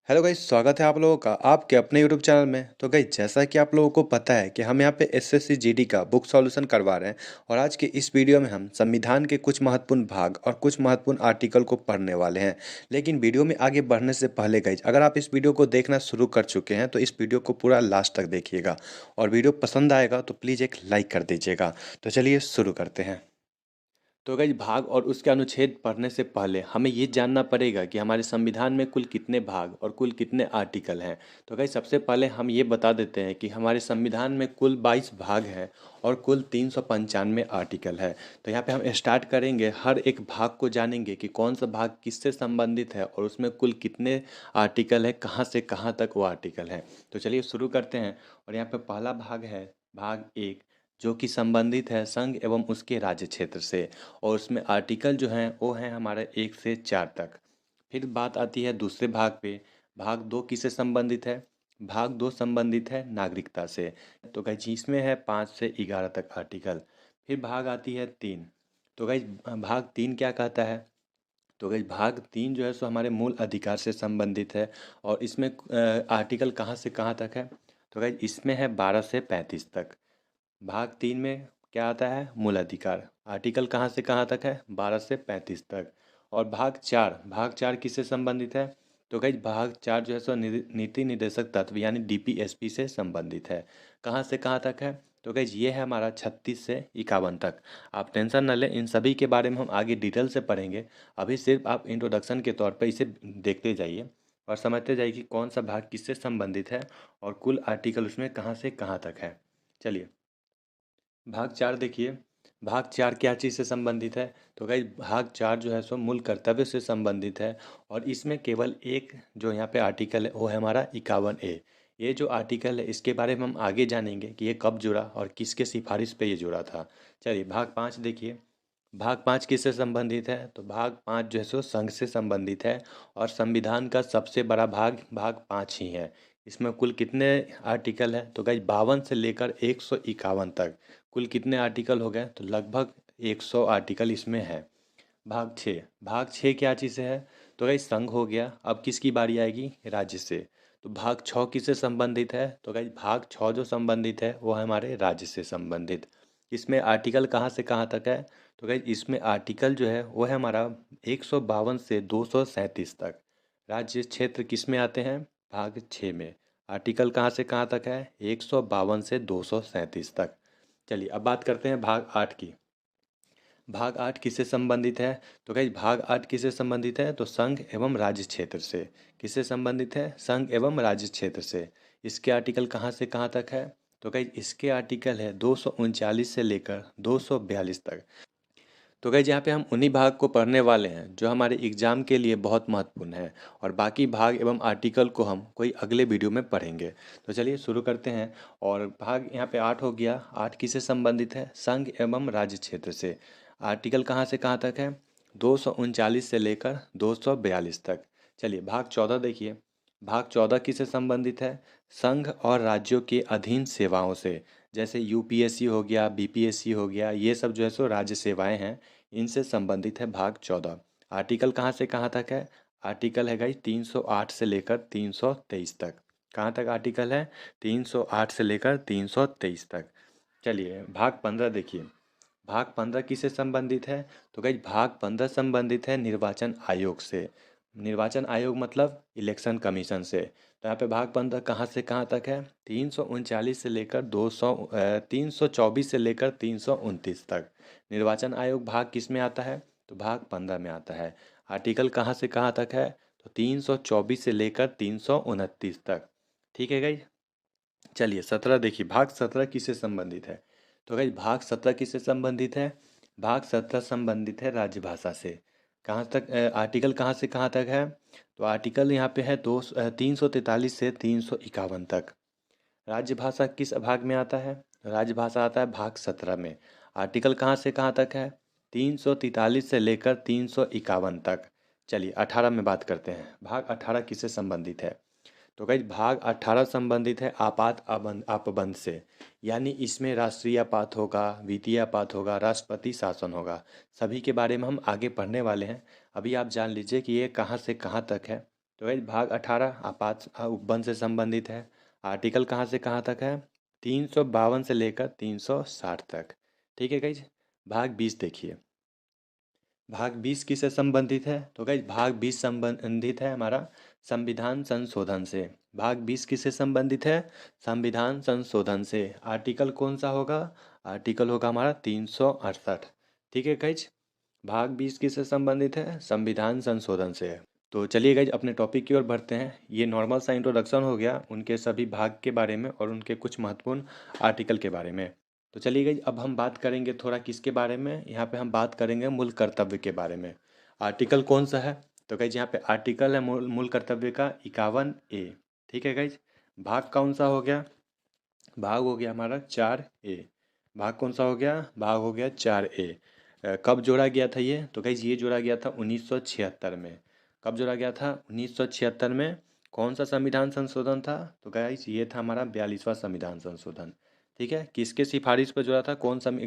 Hello guys, स्वागत है आप लोगों का आपके अपने यूट्यूब चैनल में। तो गाइस, जैसा कि आप लोगों को पता है कि हम यहाँ पे एसएससी जीडी का बुक सॉल्यूशन करवा रहे हैं। और आज के इस वीडियो में हम संविधान के कुछ महत्वपूर्ण भाग और कुछ महत्वपूर्ण आर्टिकल को पढ़ने वाले हैं। लेकिन वीडियो में आगे बढ़ने से पहले गाइस, अगर आप इस वीडियो को देखना शुरू कर चुके हैं तो इस वीडियो को पूरा लास्ट तक देखिएगा। और वीडियो पसंद आएगा तो प्लीज़ एक लाइक कर दीजिएगा। तो चलिए शुरू करते हैं। तो गाइस, भाग और उसके अनुच्छेद पढ़ने से पहले हमें ये जानना पड़ेगा कि हमारे संविधान में कुल कितने भाग और कुल कितने आर्टिकल हैं। तो गाइस, सबसे पहले हम ये बता देते हैं कि हमारे संविधान में कुल 22 भाग हैं और कुल 395 आर्टिकल है। तो यहाँ पे हम स्टार्ट करेंगे, हर एक भाग को जानेंगे कि कौन सा भाग किससे संबंधित है और उसमें कुल कितने आर्टिकल है, कहाँ से कहाँ तक वो आर्टिकल है। तो चलिए शुरू करते हैं। और यहाँ पे पहला भाग है भाग 1, जो कि संबंधित है संघ एवं उसके राज्य क्षेत्र से। और उसमें आर्टिकल जो हैं वो हैं हमारा 1 से 4 तक। फिर बात आती है दूसरे भाग पे। भाग 2 किससे संबंधित है? भाग 2 संबंधित है नागरिकता से। तो गाइज इसमें है 5 से 11 तक आर्टिकल। फिर भाग आती है 3। तो गाइज भाग 3 क्या कहता है? तो गाइज भाग 3 जो है सो हमारे मूल अधिकार से संबंधित है। और इसमें आर्टिकल कहाँ से कहाँ तक है? तो गाइज इसमें है 12 से 35 तक। भाग 3 में क्या आता है? मूल अधिकार। आर्टिकल कहाँ से कहाँ तक है? 12 से 35 तक। और भाग 4 किससे संबंधित है? तो गाइज भाग 4 जो है सो नीति निर्देशक तत्व यानी डीपीएसपी से संबंधित है। कहाँ से कहाँ तक है? तो गाइज ये है हमारा 36 से 51 तक। आप टेंशन न लें, इन सभी के बारे में हम आगे डिटेल से पढ़ेंगे। अभी सिर्फ आप इंट्रोडक्शन के तौर पर इसे देखते जाइए और समझते जाइए कि कौन सा भाग किससे संबंधित है और कुल आर्टिकल उसमें कहाँ से कहाँ तक है। चलिए भाग 4 देखिए। भाग 4 क्या चीज़ से संबंधित है? तो गाइस भाग 4 जो है सो मूल कर्तव्य से संबंधित है। और इसमें केवल एक जो यहाँ पे आर्टिकल है वो है हमारा 51A। ये जो आर्टिकल है इसके बारे में हम आगे जानेंगे कि ये कब जुड़ा और किसके सिफारिश पे ये जुड़ा था। चलिए भाग 5 देखिए। भाग 5 किससे संबंधित है? तो भाग 5 जो है सो संघ से संबंधित है। और संविधान का सबसे बड़ा भाग भाग 5 ही है। इसमें कुल कितने आर्टिकल है? तो गाइस 52 से लेकर 151 तक कुल कितने आर्टिकल हो गए? तो लगभग 100 आर्टिकल इसमें है। भाग 6 क्या चीज़ है? तो गाइस संघ हो गया। अब किसकी बारी आएगी? राज्य से। तो भाग 6 किससे संबंधित है? तो गाइस भाग 6 जो संबंधित है वो है हमारे राज्य से संबंधित। इसमें आर्टिकल कहाँ से कहाँ तक है? तो गाइस इसमें आर्टिकल जो है वो है हमारा 152 से 237 तक। राज्य क्षेत्र किस में आते हैं? भाग 6 में। आर्टिकल कहाँ से कहाँ तक है? 152 से 237 तक। चलिए अब बात करते हैं भाग 8 की। भाग 8 किससे संबंधित है? तो गाइस भाग 8 किससे संबंधित है? तो संघ एवं राज्य क्षेत्र से। किससे संबंधित है? संघ एवं राज्य क्षेत्र से। इसके आर्टिकल कहाँ से कहाँ तक है? तो गाइस इसके आर्टिकल है 239 से लेकर 242 तक। तो गाइज यहाँ पे हम उन्हीं भाग को पढ़ने वाले हैं जो हमारे एग्जाम के लिए बहुत महत्वपूर्ण है। और बाकी भाग एवं आर्टिकल को हम कोई अगले वीडियो में पढ़ेंगे। तो चलिए शुरू करते हैं। और भाग यहाँ पे 8 हो गया। 8 किससे संबंधित है? संघ एवं राज्य क्षेत्र से। आर्टिकल कहाँ से कहाँ तक है? 239 से लेकर 242 तक। चलिए भाग 14 देखिए। भाग 14 किससे संबंधित है? संघ और राज्यों के अधीन सेवाओं से। जैसे यूपीएससी हो गया, बीपीएससी हो गया, ये सब जो है सो राज्य सेवाएं हैं, इनसे संबंधित है भाग 14। आर्टिकल कहाँ से कहाँ तक है? आर्टिकल है गाइस 308 से लेकर 323 तक। कहाँ तक आर्टिकल है? 308 से लेकर 323 तक। चलिए भाग 15 देखिए। भाग 15 किससे संबंधित है? तो गाइस भाग 15 संबंधित है निर्वाचन आयोग से। निर्वाचन आयोग मतलब इलेक्शन कमीशन से। तो यहाँ पे भाग 15 कहाँ से कहाँ तक है? 339 से लेकर 324 से लेकर 329 तक। निर्वाचन आयोग भाग किस में आता है? तो भाग 15 में आता है। आर्टिकल कहाँ से कहाँ तक है? तो 324 से लेकर 329 तक। ठीक है गाइज। चलिए 17 देखिए। भाग 17 किससे संबंधित है? तो गाइज भाग 17 किससे संबंधित है? भाग 17 संबंधित है राजभाषा से। कहाँ तक आर्टिकल कहाँ से कहाँ तक है? तो आर्टिकल यहाँ पे है 343 से 351 तक। राजभाषा किस भाग में आता है? राजभाषा आता है भाग 17 में। आर्टिकल कहाँ से कहाँ तक है? 343 से लेकर 351 तक। चलिए 18 में बात करते हैं। भाग 18 किससे संबंधित है? तो गाइज भाग 18 संबंधित है आपात अपबंध से। यानी इसमें राष्ट्रीय आपात होगा, वित्तीय आपात होगा, राष्ट्रपति शासन होगा। सभी के बारे में हम आगे पढ़ने वाले हैं। अभी आप जान लीजिए कि ये कहाँ से कहाँ तक है। तो गाइज भाग 18 आपात उपवन से संबंधित है। आर्टिकल कहाँ से कहाँ तक है? 352 से लेकर 360 तक। ठीक है गाइज। भाग 20 देखिए। भाग 20 किससे संबंधित है? तो गाइज भाग 20 संबंधित है हमारा संविधान संशोधन से। भाग 20 किससे संबंधित है? संविधान संशोधन से। आर्टिकल कौन सा होगा? आर्टिकल होगा हमारा 368। ठीक है गाइज। भाग 20 किससे संबंधित है? संविधान संशोधन से। तो चलिए गाइज अपने टॉपिक की ओर बढ़ते हैं। ये नॉर्मल सा इंट्रोडक्शन हो गया उनके सभी भाग के बारे में और उनके कुछ महत्वपूर्ण आर्टिकल के बारे में। तो चलिए गाइज अब हम बात करेंगे थोड़ा किसके बारे में। यहाँ पे हम बात करेंगे मूल कर्तव्य के बारे में। आर्टिकल कौन सा है? तो गाइज यहाँ पे आर्टिकल है मूल कर्तव्य का 51A। ठीक है गाइज। भाग कौन सा हो गया? भाग हो गया हमारा 4A। भाग कौन सा हो गया? भाग हो गया 4A। कब जोड़ा गया था ये? तो गाइज ये जोड़ा गया था 1976 में। कब जोड़ा गया था? 1976 में। कौन सा संविधान संशोधन था? तो गाइज ये था हमारा 42वां संविधान संशोधन। ठीक है। किसके सिफारिश पर जोड़ा था?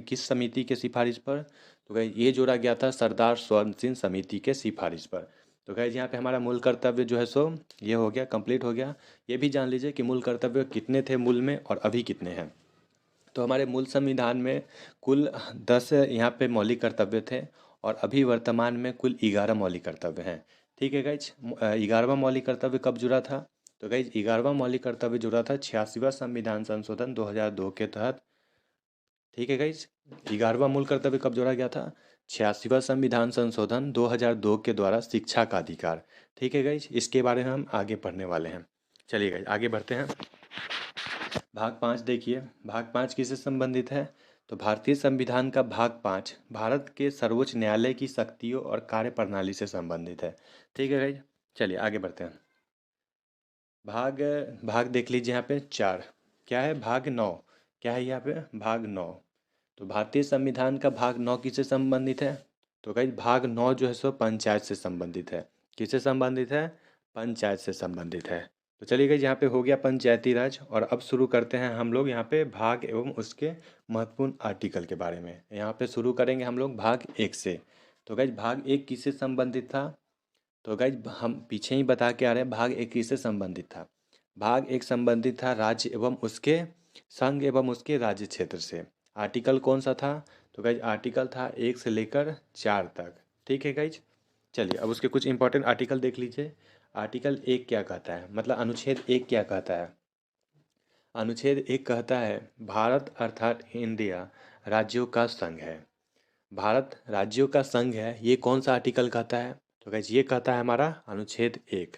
किस समिति के सिफारिश पर? तो गाइज ये जोड़ा गया था सरदार स्वर्ण सिंह समिति के सिफारिश पर। तो गाइज यहाँ पे हमारा मूल कर्तव्य जो है सो ये हो गया, कंप्लीट हो गया। ये भी जान लीजिए कि मूल कर्तव्य कितने थे मूल में और अभी कितने हैं। तो हमारे मूल संविधान में कुल 10 यहाँ पे मौलिक कर्तव्य थे और अभी वर्तमान में कुल 11 मौलिक कर्तव्य हैं। ठीक है गाइज। 11वां मौलिक कर्तव्य कब जुड़ा था? तो गाइज 11वां मौलिक कर्तव्य जुड़ा था 86वां संविधान संशोधन 2002 के तहत। ठीक है गाइज। 11वां मूल कर्तव्य कब जोड़ा गया था? 86वां संविधान संशोधन 2002 के द्वारा शिक्षा का अधिकार। ठीक है गाइज। इसके बारे में हम आगे पढ़ने वाले हैं। चलिए गाइज आगे बढ़ते हैं। भाग 5 देखिए। भाग 5 किससे संबंधित है? तो भारतीय संविधान का भाग 5 भारत के सर्वोच्च न्यायालय की शक्तियों और कार्यप्रणाली से संबंधित है। ठीक है गाइज। चलिए आगे बढ़ते हैं। भाग भाग देख लीजिए यहाँ पे 4 क्या है? भाग 9 क्या है यहाँ पे? भाग 9। तो भारतीय संविधान का भाग 9 किससे संबंधित है? तो गाइज भाग 9 जो है सो पंचायत से संबंधित है। किससे संबंधित है? पंचायत से संबंधित है। तो चलिए गाइज यहाँ पे हो गया पंचायती राज और अब शुरू करते हैं हम लोग यहाँ पे भाग एवं उसके महत्वपूर्ण आर्टिकल के बारे में। यहाँ पे शुरू करेंगे हम लोग भाग 1 से। तो गाइज भाग 1 किससे संबंधित था? तो गाइज हम पीछे ही बता के आ रहे हैं भाग 1 किससे संबंधित था। भाग 1 संबंधित था राज्य एवं उसके संघ एवं उसके राज्य क्षेत्र से। आर्टिकल कौन सा था? तो गाइज आर्टिकल था 1 से लेकर 4 तक। ठीक है गाइज। चलिए अब उसके कुछ इंपॉर्टेंट आर्टिकल देख लीजिए। आर्टिकल 1 क्या कहता है, मतलब अनुच्छेद 1 क्या कहता है? अनुच्छेद 1 कहता है भारत अर्थात इंडिया राज्यों का संघ है। भारत राज्यों का संघ है, ये कौन सा आर्टिकल कहता है? तो गाइस ये कहता है हमारा अनुच्छेद 1।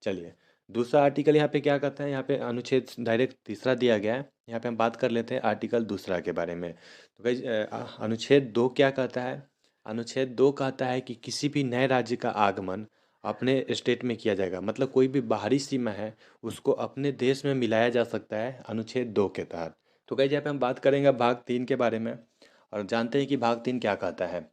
चलिए दूसरा आर्टिकल यहाँ पे क्या कहता है? यहाँ पे अनुच्छेद डायरेक्ट तीसरा दिया गया है। यहाँ पे हम बात कर लेते हैं आर्टिकल दूसरा के बारे में। तो गाइस अनुच्छेद 2 क्या कहता है? अनुच्छेद 2 कहता है कि किसी भी नए राज्य का आगमन अपने स्टेट में किया जाएगा, मतलब कोई भी बाहरी सीमा है उसको अपने देश में मिलाया जा सकता है अनुच्छेद 2 के तहत। तो गाइस यहाँ पे हम बात करेंगे भाग 3 के बारे में और जानते हैं कि भाग 3 क्या कहता है।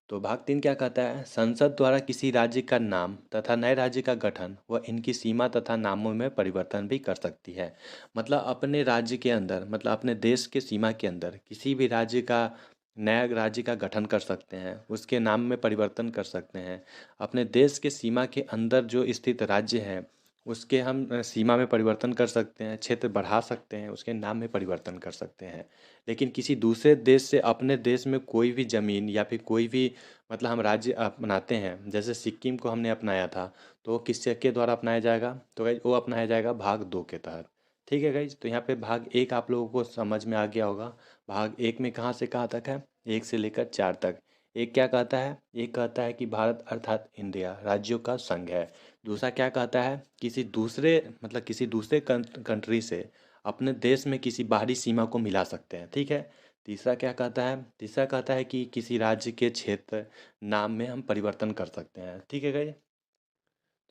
तो भाग 3 क्या कहता है? संसद द्वारा किसी राज्य का नाम तथा नए राज्य का गठन व इनकी सीमा तथा नामों में परिवर्तन भी कर सकती है। मतलब अपने राज्य के अंदर, मतलब अपने देश के सीमा के अंदर किसी भी राज्य का नया राज्य का गठन कर सकते हैं, उसके नाम में परिवर्तन कर सकते हैं। अपने देश के सीमा के अंदर जो स्थित राज्य है उसके हम सीमा में परिवर्तन कर सकते हैं, क्षेत्र बढ़ा सकते हैं, उसके नाम में परिवर्तन कर सकते हैं। लेकिन किसी दूसरे देश से अपने देश में कोई भी ज़मीन या फिर कोई भी, मतलब हम राज्य अपनाते हैं, जैसे सिक्किम को हमने अपनाया था, तो वो किसके के द्वारा अपनाया जाएगा? तो गाइज वो अपनाया जाएगा भाग 2 के तहत। ठीक है गाइज। तो यहाँ पे भाग 1 आप लोगों को समझ में आ गया होगा। भाग 1 में कहाँ से कहाँ तक है? 1 से लेकर 4 तक। एक क्या कहता है? एक कहता है कि भारत अर्थात इंडिया राज्यों का संघ है। दूसरा क्या कहता है? किसी दूसरे, मतलब किसी दूसरे कंट्री से अपने देश में किसी बाहरी सीमा को मिला सकते हैं। ठीक है। तीसरा क्या कहता है? तीसरा कहता है कि किसी राज्य के क्षेत्र नाम में हम परिवर्तन कर सकते हैं। ठीक है गाइज।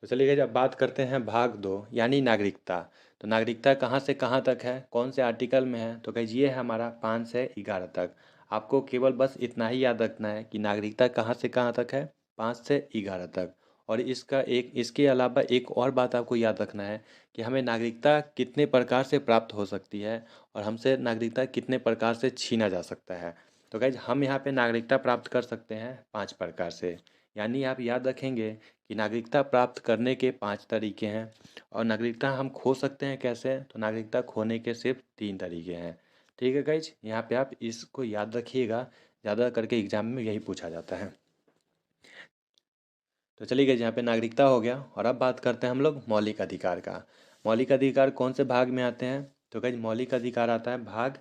तो चलिए गाइज अब बात करते हैं भाग 2 यानी नागरिकता। तो नागरिकता कहाँ से कहाँ तक है, कौन से आर्टिकल में है? तो गाइज ये है हमारा 5 से 11 तक। आपको केवल बस इतना ही याद रखना है कि नागरिकता कहाँ से कहाँ तक है, 5 से 11 तक। और इसके अलावा एक और बात आपको याद रखना है कि हमें नागरिकता कितने प्रकार से प्राप्त हो सकती है और हमसे नागरिकता कितने प्रकार से छीना जा सकता है। तो गाइज हम यहाँ पे नागरिकता प्राप्त कर सकते हैं 5 प्रकार से। यानी आप याद रखेंगे कि नागरिकता प्राप्त करने के 5 तरीके हैं और नागरिकता हम खो सकते हैं कैसे, तो नागरिकता खोने के सिर्फ 3 तरीके हैं। ठीक है गाइज, यहाँ पे आप इसको याद रखिएगा, ज़्यादा करके एग्जाम में यही पूछा जाता है। तो चलिए गाइज, यहाँ पे नागरिकता हो गया और अब बात करते हैं हम लोग मौलिक अधिकार का। मौलिक अधिकार कौन से भाग में आते हैं, तो गाइज मौलिक अधिकार आता है भाग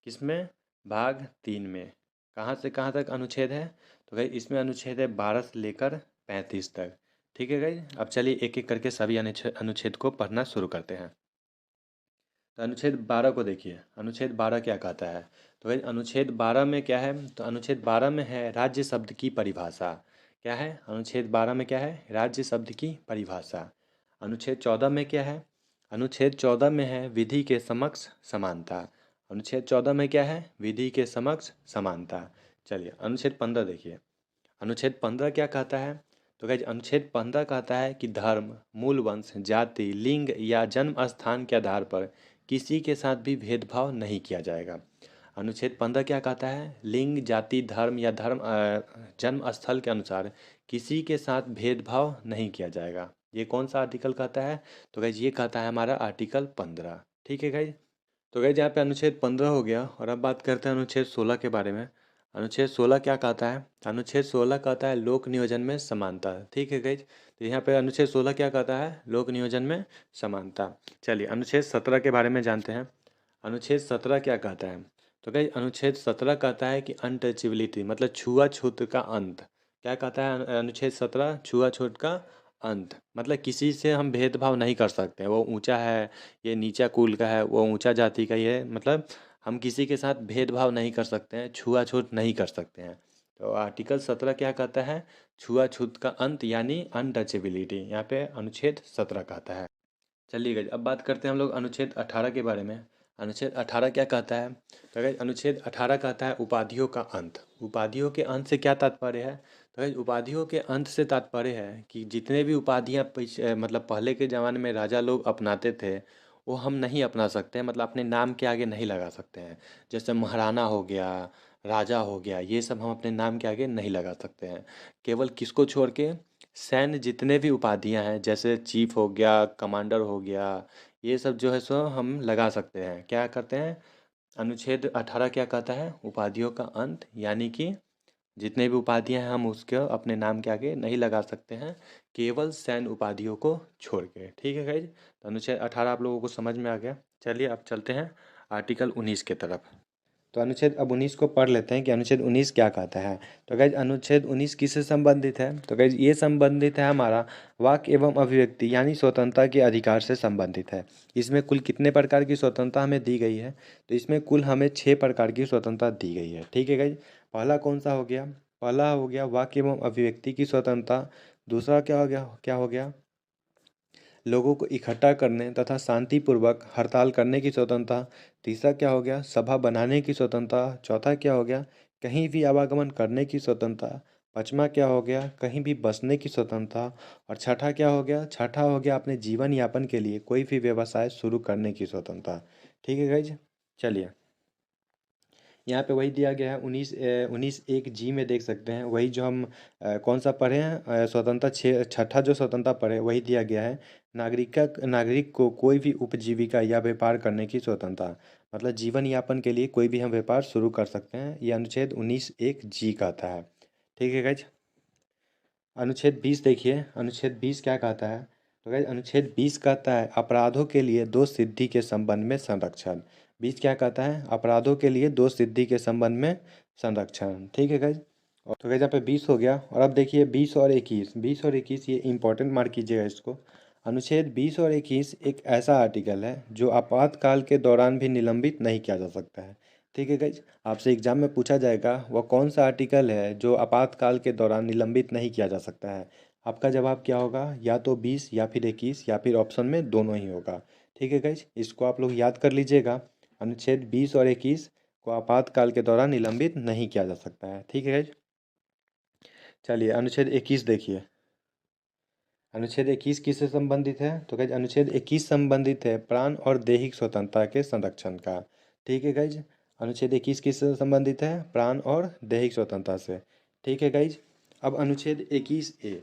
किसमें, भाग 3 में। कहाँ से कहाँ तक अनुच्छेद है, तो गाइज इसमें अनुच्छेद है 12 से लेकर 35 तक। ठीक है गाइज, अब चलिए एक एक करके सभी अनुच्छेद को पढ़ना शुरू करते हैं। तो अनुच्छेद 12 को देखिए, अनुच्छेद 12 क्या कहता है। तो भाई अनुच्छेद 12 में क्या है, तो अनुच्छेद 12 में है राज्य शब्द की परिभाषा। क्या है अनुच्छेद 12 में, क्या है, राज्य शब्द की परिभाषा। अनुच्छेद 14 में क्या है, अनुच्छेद 14 में है विधि के समक्ष समानता। अनुच्छेद 14 में क्या है, विधि के समक्ष समानता। चलिए अनुच्छेद 15 देखिए, अनुच्छेद 15 क्या कहता है, तो गाइज अनुच्छेद 15 कहता है कि धर्म, मूल वंश, जाति, लिंग या जन्म स्थान के आधार पर किसी के साथ भी भेदभाव नहीं किया जाएगा। अनुच्छेद 15 क्या कहता है, लिंग, जाति, धर्म या जन्म स्थल के अनुसार किसी के साथ भेदभाव नहीं किया जाएगा। ये कौन सा आर्टिकल कहता है, तो गाइज ये कहता है हमारा आर्टिकल 15। ठीक है गाइज, तो गाइज यहाँ पे अनुच्छेद 15 हो गया और अब बात करते हैं अनुच्छेद 16 के बारे में। अनुच्छेद 16 क्या कहता है, अनुच्छेद 16 कहता है लोक नियोजन में समानता। ठीक है गाइज, तो यहाँ पे अनुच्छेद 16 क्या कहता है, लोक नियोजन में समानता। चलिए अनुच्छेद 17 के बारे में जानते हैं। अनुच्छेद 17 क्या कहता है, तो गाइज अनुच्छेद 17 कहता है कि अनटचेबिलिटी मतलब छुआछूत का अंत। क्या कहता है अनुच्छेद 17, छुआछूत का अंत मतलब किसी से हम भेदभाव नहीं कर सकते, वो ऊंचा है, ये नीचा कुल का है, वो ऊंचा जाति का ही है, मतलब हम किसी के साथ भेदभाव नहीं कर सकते हैं, छुआछूत नहीं कर सकते हैं। तो आर्टिकल 17 क्या कहता है, छुआछूत का अंत यानी अनटचेबिलिटी, यहाँ पे अनुच्छेद 17 कहता है। चलिए गाइज, अब बात करते हैं हम लोग अनुच्छेद 18 के बारे में। अनुच्छेद 18 क्या कहता है, तो गाइज अनुच्छेद 18 कहता है उपाधियों का अंत। उपाधियों के अंत से क्या तात्पर्य है, तो गाइज उपाधियों के अंत से तात्पर्य है कि जितने भी उपाधियाँ मतलब पहले के ज़माने में राजा लोग अपनाते थे, वो हम नहीं अपना सकते हैं, मतलब अपने नाम के आगे नहीं लगा सकते हैं। जैसे महाराणा हो गया, राजा हो गया, ये सब हम अपने नाम के आगे नहीं लगा सकते हैं। केवल किसको छोड़ के, सैन्य जितने भी उपाधियां हैं जैसे चीफ हो गया, कमांडर हो गया, ये सब जो है सो हम लगा सकते हैं। क्या करते हैं, अनुच्छेद 18 क्या कहता है, उपाधियों का अंत यानी कि जितने भी उपाधियां हैं हम उसके अपने नाम के आगे नहीं लगा सकते हैं, केवल सैन्य उपाधियों को छोड़ के। ठीक है गाइज, तो अनुच्छेद 18 आप लोगों को समझ में आ गया। चलिए अब चलते हैं आर्टिकल 19 के तरफ। तो अनुच्छेद अब 19 को पढ़ लेते हैं कि अनुच्छेद 19 क्या कहता है। तो गाइज अनुच्छेद 19 किससे संबंधित है, तो गाइज ये संबंधित है हमारा वाक एवं अभिव्यक्ति यानी स्वतंत्रता के अधिकार से संबंधित है। इसमें कुल कितने प्रकार की स्वतंत्रता हमें दी गई है, तो इसमें कुल हमें 6 प्रकार की स्वतंत्रता दी गई है। ठीक है गाइज, पहला कौन सा हो गया, पहला हो गया वाक एवं अभिव्यक्ति की स्वतंत्रता। दूसरा क्या हो गया, लोगों को इकट्ठा करने तथा शांतिपूर्वक हड़ताल करने की स्वतंत्रता। तीसरा क्या हो गया, सभा बनाने की स्वतंत्रता। चौथा क्या हो गया, कहीं भी आवागमन करने की स्वतंत्रता। पांचवा क्या हो गया, कहीं भी बसने की स्वतंत्रता। और छठा क्या हो गया, छठा हो गया अपने जीवन यापन के लिए कोई भी व्यवसाय शुरू करने की स्वतंत्रता। ठीक है गाइज, चलिए यहाँ पे वही दिया गया है 19(1)(g) में देख सकते हैं, वही जो हम कौन सा पढ़े हैं, स्वतंत्रता छठा जो स्वतंत्रता पढ़े वही दिया गया है। नागरिक को कोई भी उपजीविका या व्यापार करने की स्वतंत्रता, मतलब जीवन यापन के लिए कोई भी हम व्यापार शुरू कर सकते हैं, ये अनुच्छेद 19(1)(g) कहता है। ठीक है गाइज, अनुच्छेद 20 देखिए, अनुच्छेद 20 क्या कहता है, तो गाइज अनुच्छेद 20 कहता है अपराधों के लिए दोष सिद्धि के संबंध में संरक्षण। 20 क्या कहता है, अपराधों के लिए दोष सिद्धि के संबंध में संरक्षण। ठीक है गाइज, और तो गाइज यहाँ पे 20 हो गया और अब देखिए 20 और 21, 20 और 21 ये इंपॉर्टेंट मार्क कीजिएगा इसको। अनुच्छेद 20 और 21 एक ऐसा आर्टिकल है जो आपातकाल के दौरान भी निलंबित नहीं किया जा सकता है। ठीक है गाइज, आपसे एग्जाम में पूछा जाएगा वह कौन सा आर्टिकल है जो आपातकाल के दौरान निलंबित नहीं किया जा सकता है। आपका जवाब क्या होगा, या तो 20 या फिर 21 या फिर ऑप्शन में दोनों ही होगा। ठीक है गाइज, इसको आप लोग याद कर लीजिएगा, अनुच्छेद 20 और 21 को आपातकाल के दौरान निलंबित नहीं किया जा सकता है। ठीक है गाइज, चलिए अनुच्छेद 21 देखिए, अनुच्छेद 21 किससे संबंधित है, तो गाइज अनुच्छेद 21 संबंधित है प्राण और दैहिक स्वतंत्रता के संरक्षण का। ठीक है गाइज, अनुच्छेद 21 किससे संबंधित है, प्राण और दैहिक स्वतंत्रता से। ठीक है गाइज, अब अनुच्छेद 21(a),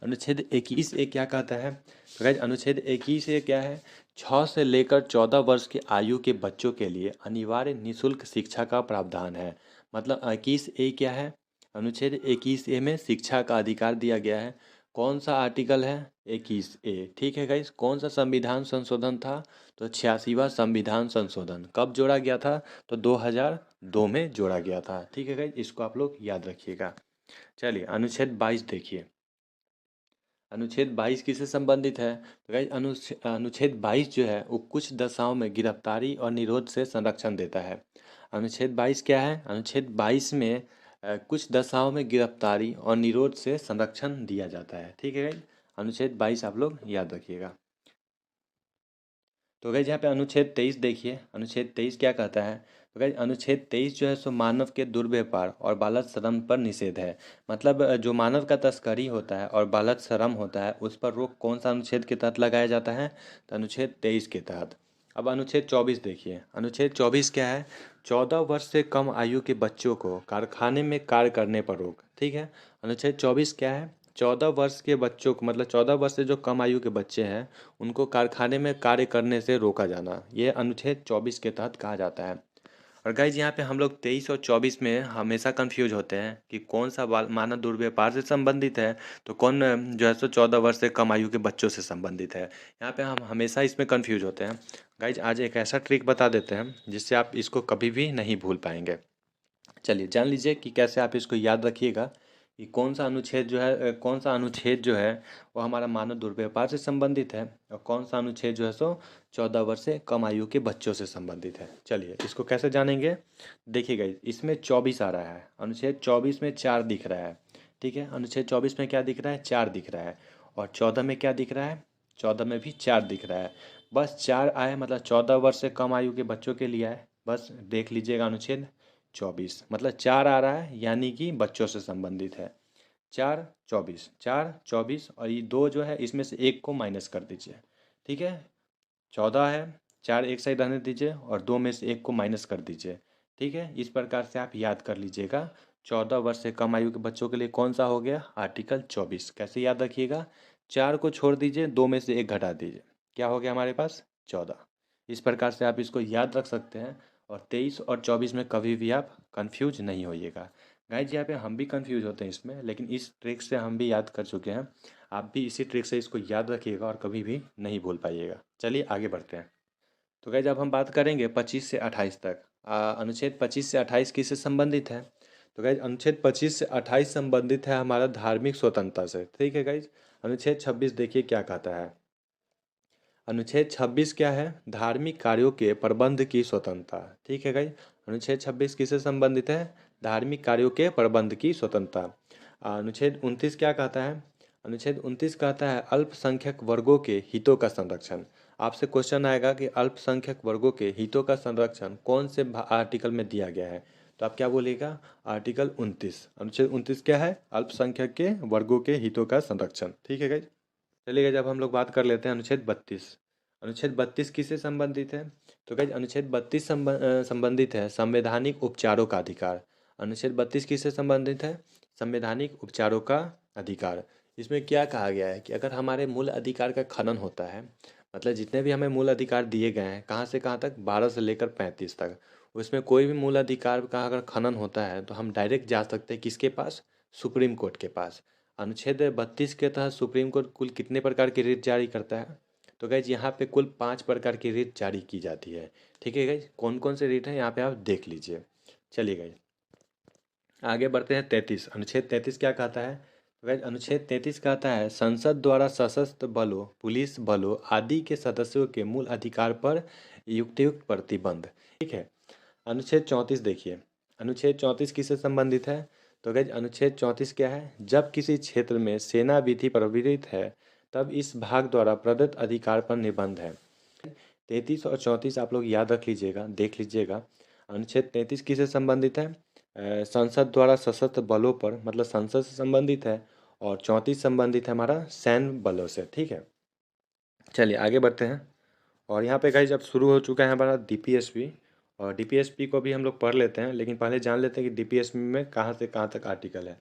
अनुच्छेद 21A क्या कहता है? तो गाइज अनुच्छेद 21A क्या है? 6 से लेकर 14 वर्ष की आयु के बच्चों के लिए अनिवार्य निःशुल्क शिक्षा का प्रावधान है। मतलब 21A क्या है? अनुच्छेद 21A में शिक्षा का अधिकार दिया गया है। कौन सा आर्टिकल है? 21A। ठीक है गाइज, कौन सा संविधान संशोधन था? तो 86वां संविधान संशोधन कब जोड़ा गया था? तो 2002 में जोड़ा गया था। ठीक है गाइज, इसको आप लोग याद रखिएगा। चलिए अनुच्छेद 22 देखिए। अनुच्छेद 22 किससे संबंधित है? तो गाइज अनुच्छेद 22 जो है वो कुछ दशाओं में गिरफ्तारी और निरोध से संरक्षण देता है। अनुच्छेद 22 क्या है? अनुच्छेद 22 में कुछ दशाओं में गिरफ्तारी और निरोध से संरक्षण दिया जाता है। ठीक है गाइज, अनुच्छेद 22 आप लोग याद रखिएगा। तो गाइज यहाँ पे अनुच्छेद 23 देखिए। अनुच्छेद 23 क्या कहता है? तो गाइज अनुच्छेद 23 जो है सो मानव के दुर्व्यवहार और बालक श्रम पर निषेध है। मतलब जो मानव का तस्करी होता है और बालक श्रम होता है उस पर रोक कौन सा अनुच्छेद के तहत लगाया जाता है? तो अनुच्छेद 23 के तहत। अब अनुच्छेद 24 देखिए। अनुच्छेद 24 क्या है? 14 वर्ष से कम आयु के बच्चों को कारखाने में कार्य करने पर रोक। ठीक है, अनुच्छेद 24 क्या है? 14 वर्ष के बच्चों को, मतलब 14 वर्ष से जो कम आयु के बच्चे हैं उनको कारखाने में कार्य करने से रोका जाना, ये अनुच्छेद 24 के तहत कहा जाता है। और गाइज यहाँ पे हम लोग 23 और 24 में हमेशा कंफ्यूज होते हैं कि कौन सा मानव दुर्व्यवहार से संबंधित है, तो कौन जो है सो 14 वर्ष से कम आयु के बच्चों से संबंधित है। यहाँ पे हम हमेशा इसमें कंफ्यूज होते हैं। गाइज आज एक ऐसा ट्रिक बता देते हैं जिससे आप इसको कभी भी नहीं भूल पाएंगे। चलिए जान लीजिए कि कैसे आप इसको याद रखिएगा कि कौन सा अनुच्छेद जो है कौन सा अनुच्छेद जो है वो हमारा मानव दुर्व्यवहार से संबंधित है और कौन सा अनुच्छेद जो है सो 14 वर्ष से कम आयु के बच्चों से संबंधित है। चलिए इसको कैसे जानेंगे? देखिएगा, इसमें 24 आ रहा है। अनुच्छेद 24 में 4 दिख रहा है। ठीक है, अनुच्छेद 24 में क्या दिख रहा है? 4 दिख रहा है। और 14 में क्या दिख रहा है? 14 में भी 4 दिख रहा है। बस 4 आए, मतलब 14 वर्ष से कम आयु के बच्चों के लिए आए। बस देख लीजिएगा अनुच्छेद 24, मतलब 4 आ रहा है यानी कि बच्चों से संबंधित है। 4 24, 4 24 और ये 2 जो है इसमें से एक को माइनस कर दीजिए। ठीक है, 14 है, 4 एक साइड रहने दीजिए और 2 में से एक को माइनस कर दीजिए। ठीक है, इस प्रकार से आप याद कर लीजिएगा। 14 वर्ष से कम आयु के बच्चों के लिए कौन सा हो गया? आर्टिकल 24। कैसे याद रखिएगा? 4 को छोड़ दीजिए, 2 में से एक घटा दीजिए, क्या हो गया हमारे पास? 14। इस प्रकार से आप इसको याद रख सकते हैं और 23 और 24 में कभी भी आप कंफ्यूज नहीं होइएगा। गाइज यहाँ पे हम भी कंफ्यूज होते हैं इसमें, लेकिन इस ट्रिक से हम भी याद कर चुके हैं। आप भी इसी ट्रिक से इसको याद रखिएगा और कभी भी नहीं भूल पाइएगा। चलिए आगे बढ़ते हैं। तो गाइज अब हम बात करेंगे 25 से 28 तक। अनुच्छेद 25 से 28 किससे संबंधित है? तो गाइज अनुच्छेद 25 से 28 संबंधित है हमारा धार्मिक स्वतंत्रता से। ठीक है गाइज, अनुच्छेद 26 देखिए क्या कहता है। अनुच्छेद 26 क्या है? धार्मिक कार्यों के प्रबंध की स्वतंत्रता। ठीक है गाइज, अनुच्छेद 26 किससे संबंधित है? धार्मिक कार्यों के प्रबंध की स्वतंत्रता। अनुच्छेद 29 क्या कहता है? अनुच्छेद 29 कहता है अल्पसंख्यक वर्गों के हितों का संरक्षण। आपसे क्वेश्चन आएगा कि अल्पसंख्यक वर्गों के हितों का संरक्षण कौन से आर्टिकल में दिया गया है? तो आप क्या बोलिएगा? आर्टिकल 29। अनुच्छेद 29 क्या है? अल्पसंख्यक के वर्गों के हितों का संरक्षण। ठीक है गाइज, चलिए जब हम लोग बात कर लेते हैं अनुच्छेद 32। अनुच्छेद 32 किससे संबंधित है? तो गाइज अनुच्छेद 32 संबंधित है संवैधानिक उपचारों का अधिकार। अनुच्छेद 32 किससे संबंधित है? संवैधानिक उपचारों का अधिकार। इसमें क्या कहा गया है कि अगर हमारे मूल अधिकार का खनन होता है, मतलब जितने भी हमें मूल अधिकार दिए गए हैं कहाँ से कहाँ तक, 12 से लेकर 35 तक, उसमें कोई भी मूल अधिकार का अगर खनन होता है तो हम डायरेक्ट जा सकते हैं किसके पास? सुप्रीम कोर्ट के पास। अनुच्छेद 32 के तहत सुप्रीम कोर्ट कुल कितने प्रकार की रिट जारी करता है? तो गाइज यहाँ पे कुल 5 प्रकार की रिट जारी की जाती है। ठीक है गाइज, कौन कौन से रिट है यहाँ पे आप देख लीजिए। चलिए गाइज आगे बढ़ते हैं। 33, अनुच्छेद 33 क्या कहता है? तो गाइज अनुच्छेद 33 कहता है संसद द्वारा सशस्त्र बलों, पुलिस बलों आदि के सदस्यों के मूल अधिकार पर युक्तियुक्त प्रतिबंध। ठीक है, अनुच्छेद 34 देखिए। अनुच्छेद 34 किससे संबंधित है? तो गाइज अनुच्छेद 34 क्या है? जब किसी क्षेत्र में सेना विधि प्रविधित है तब इस भाग द्वारा प्रदत्त अधिकार पर निबंध है। 33 और 34 आप लोग याद रख लीजिएगा, देख लीजिएगा। अनुच्छेद 33 किससे संबंधित है? संसद द्वारा सशस्त्र बलों पर, मतलब संसद से संबंधित है। और 34 संबंधित है हमारा सैन्य बलों से। ठीक है, चलिए आगे बढ़ते हैं। और यहाँ पे गाइज अब शुरू हो चुका है हमारा डीपीएसपी, और डीपीएसपी को भी हम लोग पढ़ लेते हैं, लेकिन पहले जान लेते हैं कि डीपीएसपी में कहाँ से कहाँ तक आर्टिकल है।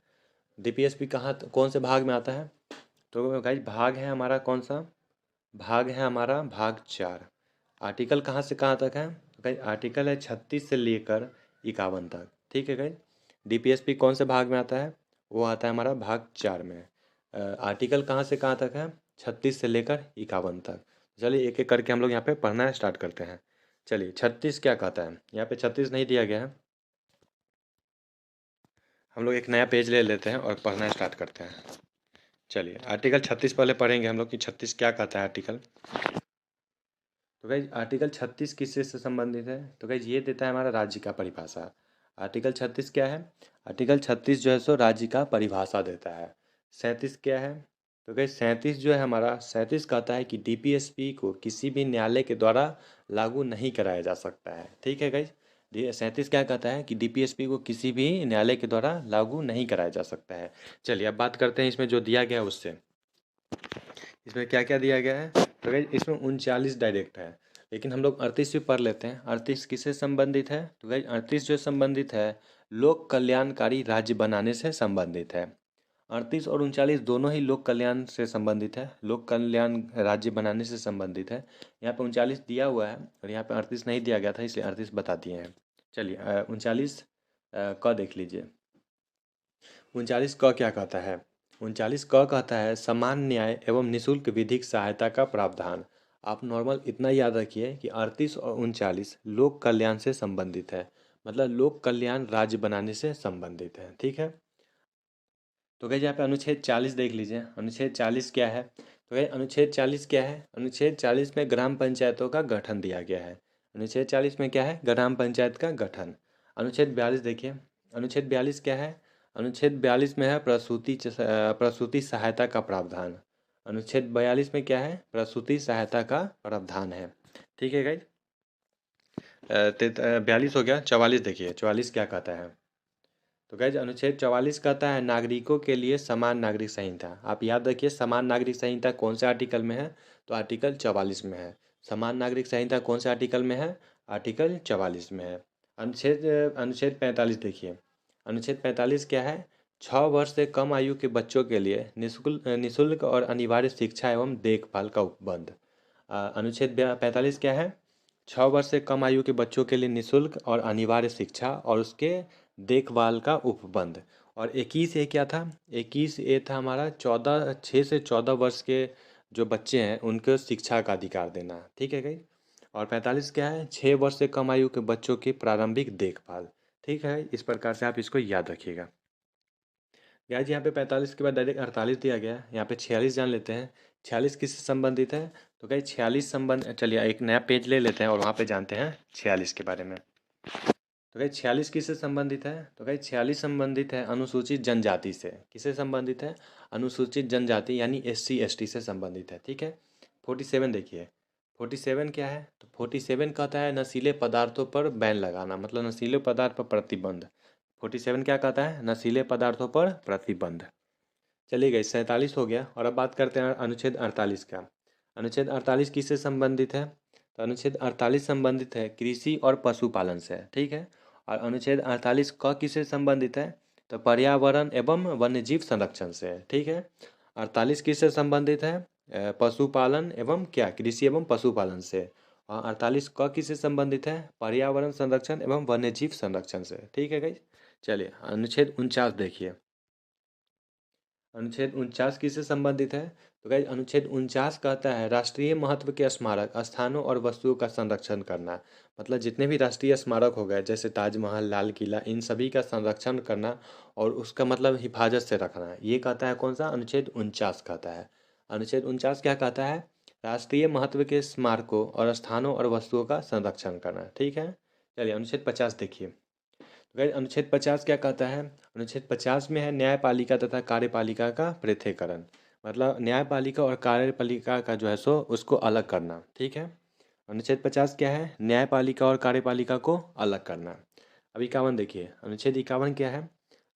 डीपीएसपी कहाँ कौन से भाग में आता है? तो गाइज भाग है हमारा कौन सा? भाग है हमारा भाग 4। आर्टिकल कहाँ से कहाँ तक है? तो गाइज आर्टिकल है 36 से लेकर 51 तक। ठीक है गाइज। डीपीएसपी कौन से भाग में आता है? वो आता है हमारा भाग 4 में। आर्टिकल कहाँ से कहाँ तक है? 36 से लेकर 51 तक। चलिए एक एक करके हम लोग यहाँ पे पढ़ना स्टार्ट करते हैं। चलिए 36 क्या कहता है? यहाँ पे 36 नहीं दिया गया है। हम लोग एक नया पेज ले लेते हैं और पढ़ना स्टार्ट करते हैं। चलिए आर्टिकल 36 पहले पढ़ेंगे हम लोग कि 36 क्या कहता है आर्टिकल। तो गाइज आर्टिकल 36 किससे से संबंधित है? तो गाइज ये देता है हमारा राज्य का परिभाषा। आर्टिकल 36 क्या है? आर्टिकल 36 जो है सो राज्य का परिभाषा देता है। 37 क्या है? तो गाइज 37 जो है हमारा, 37 कहता है कि डीपीएसपी को किसी भी न्यायालय के द्वारा लागू नहीं कराया जा सकता है। ठीक है गाइज। 37 क्या कहता है कि डीपीएसपी को किसी भी न्यायालय के द्वारा लागू नहीं कराया जा सकता है। चलिए अब बात करते हैं इसमें जो दिया गया है उससे। इसमें क्या क्या दिया गया है? तो गाइज इसमें 39 डायरेक्ट है, लेकिन हम लोग 38 भी पढ़ लेते हैं। 38 किससे संबंधित है? तो गाइज 38 जो संबंधित है लोक कल्याणकारी राज्य बनाने से संबंधित है। 38 और 39 दोनों ही लोक कल्याण से संबंधित है, लोक कल्याण राज्य बनाने से संबंधित है। यहाँ पे 39 दिया हुआ है और यहाँ पे 38 नहीं दिया गया था, इसलिए 38 बता दिए हैं। चलिए 39 क देख लीजिए। 39 क क्या कहता है? 39 क कहता है समान न्याय एवं निःशुल्क विधिक सहायता का प्रावधान। आप नॉर्मल इतना याद रखिए कि 38 और 39 लोक कल्याण से संबंधित है, मतलब लोक कल्याण राज्य बनाने से संबंधित है। ठीक है। तो गाइस यहाँ पे अनुच्छेद 40 देख लीजिए। अनुच्छेद 40 क्या है? तो गाइस अनुच्छेद 40 क्या है? अनुच्छेद 40 में ग्राम पंचायतों का गठन दिया गया है। अनुच्छेद 40 में क्या है? ग्राम पंचायत का गठन। अनुच्छेद 42 देखिए। अनुच्छेद 42 क्या है? अनुच्छेद 42 में है प्रसूति सहायता का प्रावधान। अनुच्छेद 42 में क्या है? प्रसूति सहायता का प्रावधान है। ठीक है गाइस। 42 हो गया। 44 देखिए। 44 क्या कहता है? तो गाइज अनुच्छेद 44 कहता है नागरिकों के लिए समान नागरिक संहिता। आप याद रखिए समान नागरिक संहिता कौन से आर्टिकल में है? तो आर्टिकल 44 में है। समान नागरिक संहिता कौन से आर्टिकल में है? आर्टिकल 44 में है। अनुच्छेद अनुच्छेद 45 देखिए। अनुच्छेद 45 क्या है? 6 वर्ष से कम आयु के बच्चों के लिए निःशुल्क और अनिवार्य शिक्षा एवं देखभाल का उपबंध। अनुच्छेद 45 क्या है? 6 वर्ष से कम आयु के बच्चों के लिए निःशुल्क और अनिवार्य शिक्षा और उसके देखभाल का उपबंध। और 21 ए क्या था? 21 ए था हमारा 6 से 14 वर्ष के जो बच्चे हैं उनको शिक्षा का अधिकार देना। ठीक है गई। और 45 क्या है? 6 वर्ष से कम आयु के बच्चों की प्रारंभिक देखभाल। ठीक है, इस प्रकार से आप इसको याद रखिएगा। गाइस यहाँ पे 45 के बाद डायरेक्ट 48 दिया गया है। यहाँ पे 46 जान लेते हैं। 46 किससे संबंधित है? तो गाइस 46 संबंध, चलिए एक नया पेज ले लेते हैं और वहाँ पे जानते हैं 46 के बारे में। तो गाइस 46 किससे संबंधित है? तो गाइस 46 संबंधित है अनुसूचित जनजाति से। किससे संबंधित है? अनुसूचित जनजाति यानी SC ST से संबंधित है। ठीक है। 47 देखिए। 47 क्या है? तो 47 कहता है नशीले पदार्थों पर बैन लगाना, मतलब नशीले पदार्थ पर प्रतिबंध। 47 क्या कहता है? नशीले पदार्थों पर प्रतिबंध। चलिए गई 47 हो गया। और अब बात करते हैं अनुच्छेद 48 का। अनुच्छेद 48 किससे संबंधित है? तो अनुच्छेद 48 संबंधित है कृषि और पशुपालन से। ठीक है। और अनुच्छेद 48 क किससे संबंधित है? तो पर्यावरण एवं वन्यजीव संरक्षण से। ठीक है। 48 किससे संबंधित है? पशुपालन एवं क्या, कृषि एवं पशुपालन से। और 48 क किससे संबंधित है? पर्यावरण संरक्षण एवं वन्यजीव संरक्षण से। ठीक है गई। चलिए अनुच्छेद 49 देखिए। अनुच्छेद 49 किससे संबंधित है? तो गाइज अनुच्छेद 49 कहता है राष्ट्रीय महत्व के स्मारक स्थानों और वस्तुओं का संरक्षण करना। मतलब जितने भी राष्ट्रीय स्मारक हो गए जैसे ताजमहल, लाल किला, इन सभी का संरक्षण करना और उसका मतलब हिफाजत से रखना। ये कहता है कौन सा? अनुच्छेद 49 कहता है। अनुच्छेद 49 क्या कहता है? राष्ट्रीय महत्व के स्मारकों और स्थानों और वस्तुओं का संरक्षण करना। ठीक है। चलिए अनुच्छेद 50 देखिए। गाइस अनुच्छेद 50 क्या कहता है? अनुच्छेद 50 में है न्यायपालिका तथा कार्यपालिका का पृथक्करण, मतलब न्यायपालिका और कार्यपालिका का जो है सो उसको अलग करना। ठीक है। अनुच्छेद 50 क्या है? न्यायपालिका और कार्यपालिका को अलग करना। अब 51 देखिए। अनुच्छेद 51 क्या है?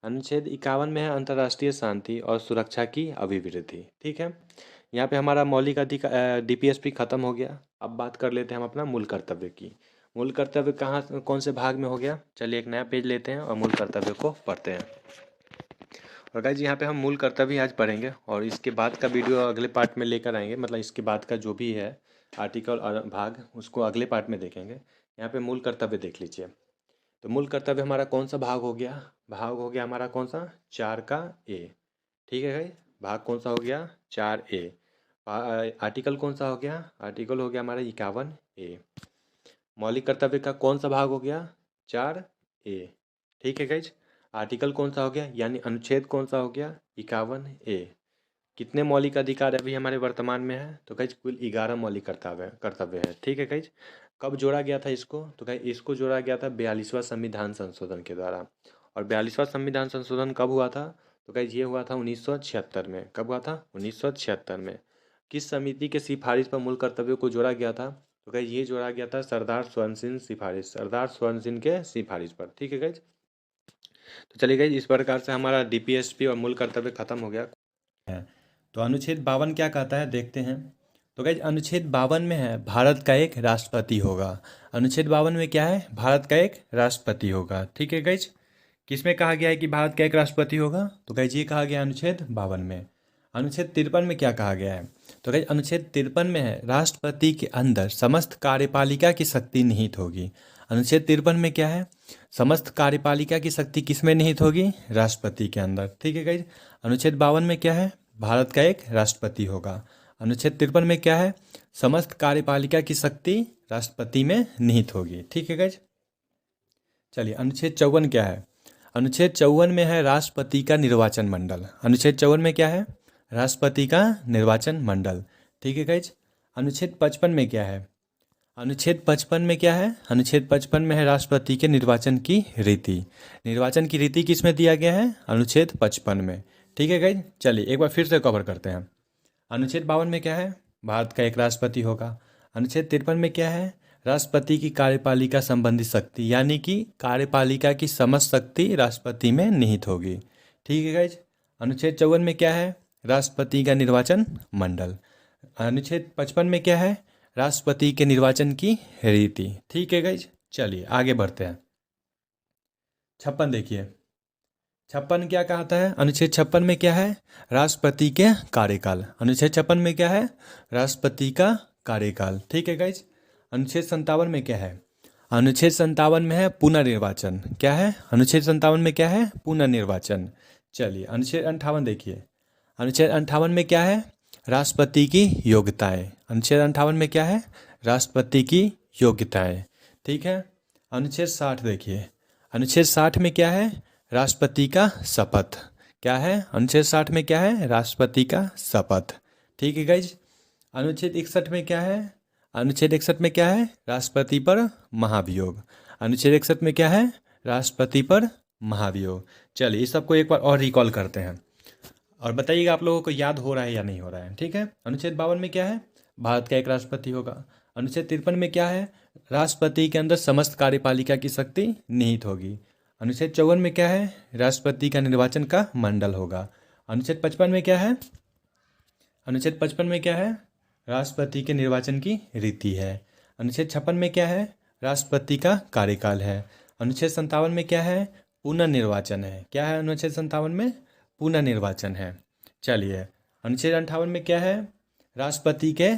अनुच्छेद 51 में है अंतर्राष्ट्रीय शांति और सुरक्षा की अभिवृद्धि। ठीक है। यहाँ पे हमारा मौलिक अधिकार DPSP खत्म हो गया। अब बात कर लेते हैं हम अपना मूल कर्तव्य की। मूल कर्तव्य कौन से भाग में हो गया? चलिए एक नया पेज लेते हैं और मूल कर्तव्य को पढ़ते हैं। और गाइज यहाँ पे हम मूल कर्तव्य आज पढ़ेंगे और इसके बाद का वीडियो अगले पार्ट में लेकर आएंगे, मतलब इसके बाद का जो भी है आर्टिकल और भाग उसको अगले पार्ट में देखेंगे। यहाँ पे मूल कर्तव्य देख लीजिए। तो मूल कर्तव्य हमारा कौन सा भाग हो गया? भाग हो गया हमारा कौन सा? 4 का ए। ठीक है भाई, भाग कौन सा हो गया? 4A। आर्टिकल कौन सा हो गया? आर्टिकल हो गया हमारा 51A। मौलिक कर्तव्य का कौन सा भाग हो गया? 4A। ठीक है गाइज। आर्टिकल कौन सा हो गया, यानी अनुच्छेद कौन सा हो गया? 51A। कितने मौलिक अधिकार अभी हमारे वर्तमान में है? तो गाइज कुल 11 मौलिक कर्तव्य कर्तव्य है। ठीक है गाइज। कब जोड़ा गया था इसको? तो गाइज इसको जोड़ा गया था 42वां संविधान संशोधन के द्वारा। और 42वां संविधान संशोधन कब हुआ था? तो गाइज ये हुआ था 1976 में। कब हुआ था? 1976 में। किस समिति के सिफारिश पर मूल कर्तव्यों को जोड़ा गया था? तो गाइज ये जोड़ा गया था सरदार स्वर्ण सिंह सिफारिश, सरदार स्वर्ण सिंह के सिफारिश पर। ठीक है गाइज। तो चलिए गाइज, इस प्रकार से हमारा डीपीएसपी और मूल कर्तव्य खत्म हो गया है। तो अनुच्छेद 52 क्या कहता है देखते हैं। तो गाइज अनुच्छेद 52 में है भारत का एक राष्ट्रपति होगा। अनुच्छेद 52 में क्या है? भारत का एक राष्ट्रपति होगा। ठीक है गाइज। किसमें कहा गया है कि भारत का एक राष्ट्रपति होगा? तो गाइज ये कहा गया अनुच्छेद 52 में। अनुच्छेद 53 में क्या कहा गया है? तो गाइज अनुच्छेद 53 में है राष्ट्रपति के अंदर समस्त कार्यपालिका की शक्ति निहित होगी। अनुच्छेद 53 में क्या है? समस्त कार्यपालिका की शक्ति किसमें निहित होगी? राष्ट्रपति के अंदर। ठीक है गाइज। अनुच्छेद 52 में क्या है? भारत का एक राष्ट्रपति होगा। अनुच्छेद 53 में क्या है? समस्त कार्यपालिका की शक्ति राष्ट्रपति में निहित होगी। ठीक है गाइज। चलिए अनुच्छेद 54 क्या है? अनुच्छेद 54 में है राष्ट्रपति का निर्वाचन मंडल। अनुच्छेद 54 में क्या है? राष्ट्रपति का निर्वाचन मंडल। ठीक है गाइज। अनुच्छेद 55 में क्या है? अनुच्छेद 55 में क्या है? अनुच्छेद 55 में है राष्ट्रपति के निर्वाचन की रीति। निर्वाचन की रीति किस में दिया गया है? अनुच्छेद 55 में। ठीक है गाइज। चलिए एक बार फिर से कवर करते हैं। अनुच्छेद 52 में क्या है? भारत का एक राष्ट्रपति होगा। अनुच्छेद 53 में क्या है? राष्ट्रपति की कार्यपालिका संबंधी शक्ति, यानी कि कार्यपालिका की समस्त शक्ति राष्ट्रपति में निहित होगी। ठीक है गाइज। अनुच्छेद 54 में क्या है? राष्ट्रपति का निर्वाचन मंडल। अनुच्छेद 55 में क्या है? राष्ट्रपति के निर्वाचन की रीति। ठीक है गाइज। चलिए आगे बढ़ते हैं। 56 देखिए। 56 क्या कहता है? अनुच्छेद 56 में क्या है? राष्ट्रपति के कार्यकाल। अनुच्छेद 56 में क्या है? राष्ट्रपति का कार्यकाल। ठीक है गाइज। अनुच्छेद 57 में क्या है? अनुच्छेद 57 में है पुनर्निर्वाचन। क्या है? अनुच्छेद 57 में क्या है? पुनर्निर्वाचन। चलिए अनुच्छेद 58 देखिए। अनुच्छेद 58 में क्या है? राष्ट्रपति की योग्यताएं। अनुच्छेद 58 में क्या है? राष्ट्रपति की योग्यताएं। ठीक है। अनुच्छेद 60 देखिए। अनुच्छेद 60 में क्या है? राष्ट्रपति का शपथ। क्या है? अनुच्छेद 60 में क्या है? राष्ट्रपति का शपथ। ठीक है गाइज। अनुच्छेद 61 में क्या है? अनुच्छेद 61 में क्या है? राष्ट्रपति पर महाभियोग। अनुच्छेद 61 में क्या है? राष्ट्रपति पर महाभियोग। चलिए इस सबको एक बार और रिकॉल करते हैं और बताइएगा आप लोगों को याद हो रहा है या नहीं हो रहा है। ठीक है। अनुच्छेद 52 में क्या है? भारत का एक राष्ट्रपति होगा। अनुच्छेद 53 में क्या है? राष्ट्रपति के अंदर समस्त कार्यपालिका की शक्ति निहित होगी। अनुच्छेद 54 में क्या है? राष्ट्रपति का निर्वाचन का मंडल होगा। अनुच्छेद 55 में क्या है? अनुच्छेद 55 में क्या है? राष्ट्रपति के निर्वाचन की रीति है। अनुच्छेद 56 में क्या है? राष्ट्रपति का कार्यकाल है। अनुच्छेद 57 में क्या है? पुनर्निर्वाचन है। क्या है अनुच्छेद 57 में? पुनर्निर्वाचन है। चलिए अनुच्छेद 58 में क्या है? राष्ट्रपति के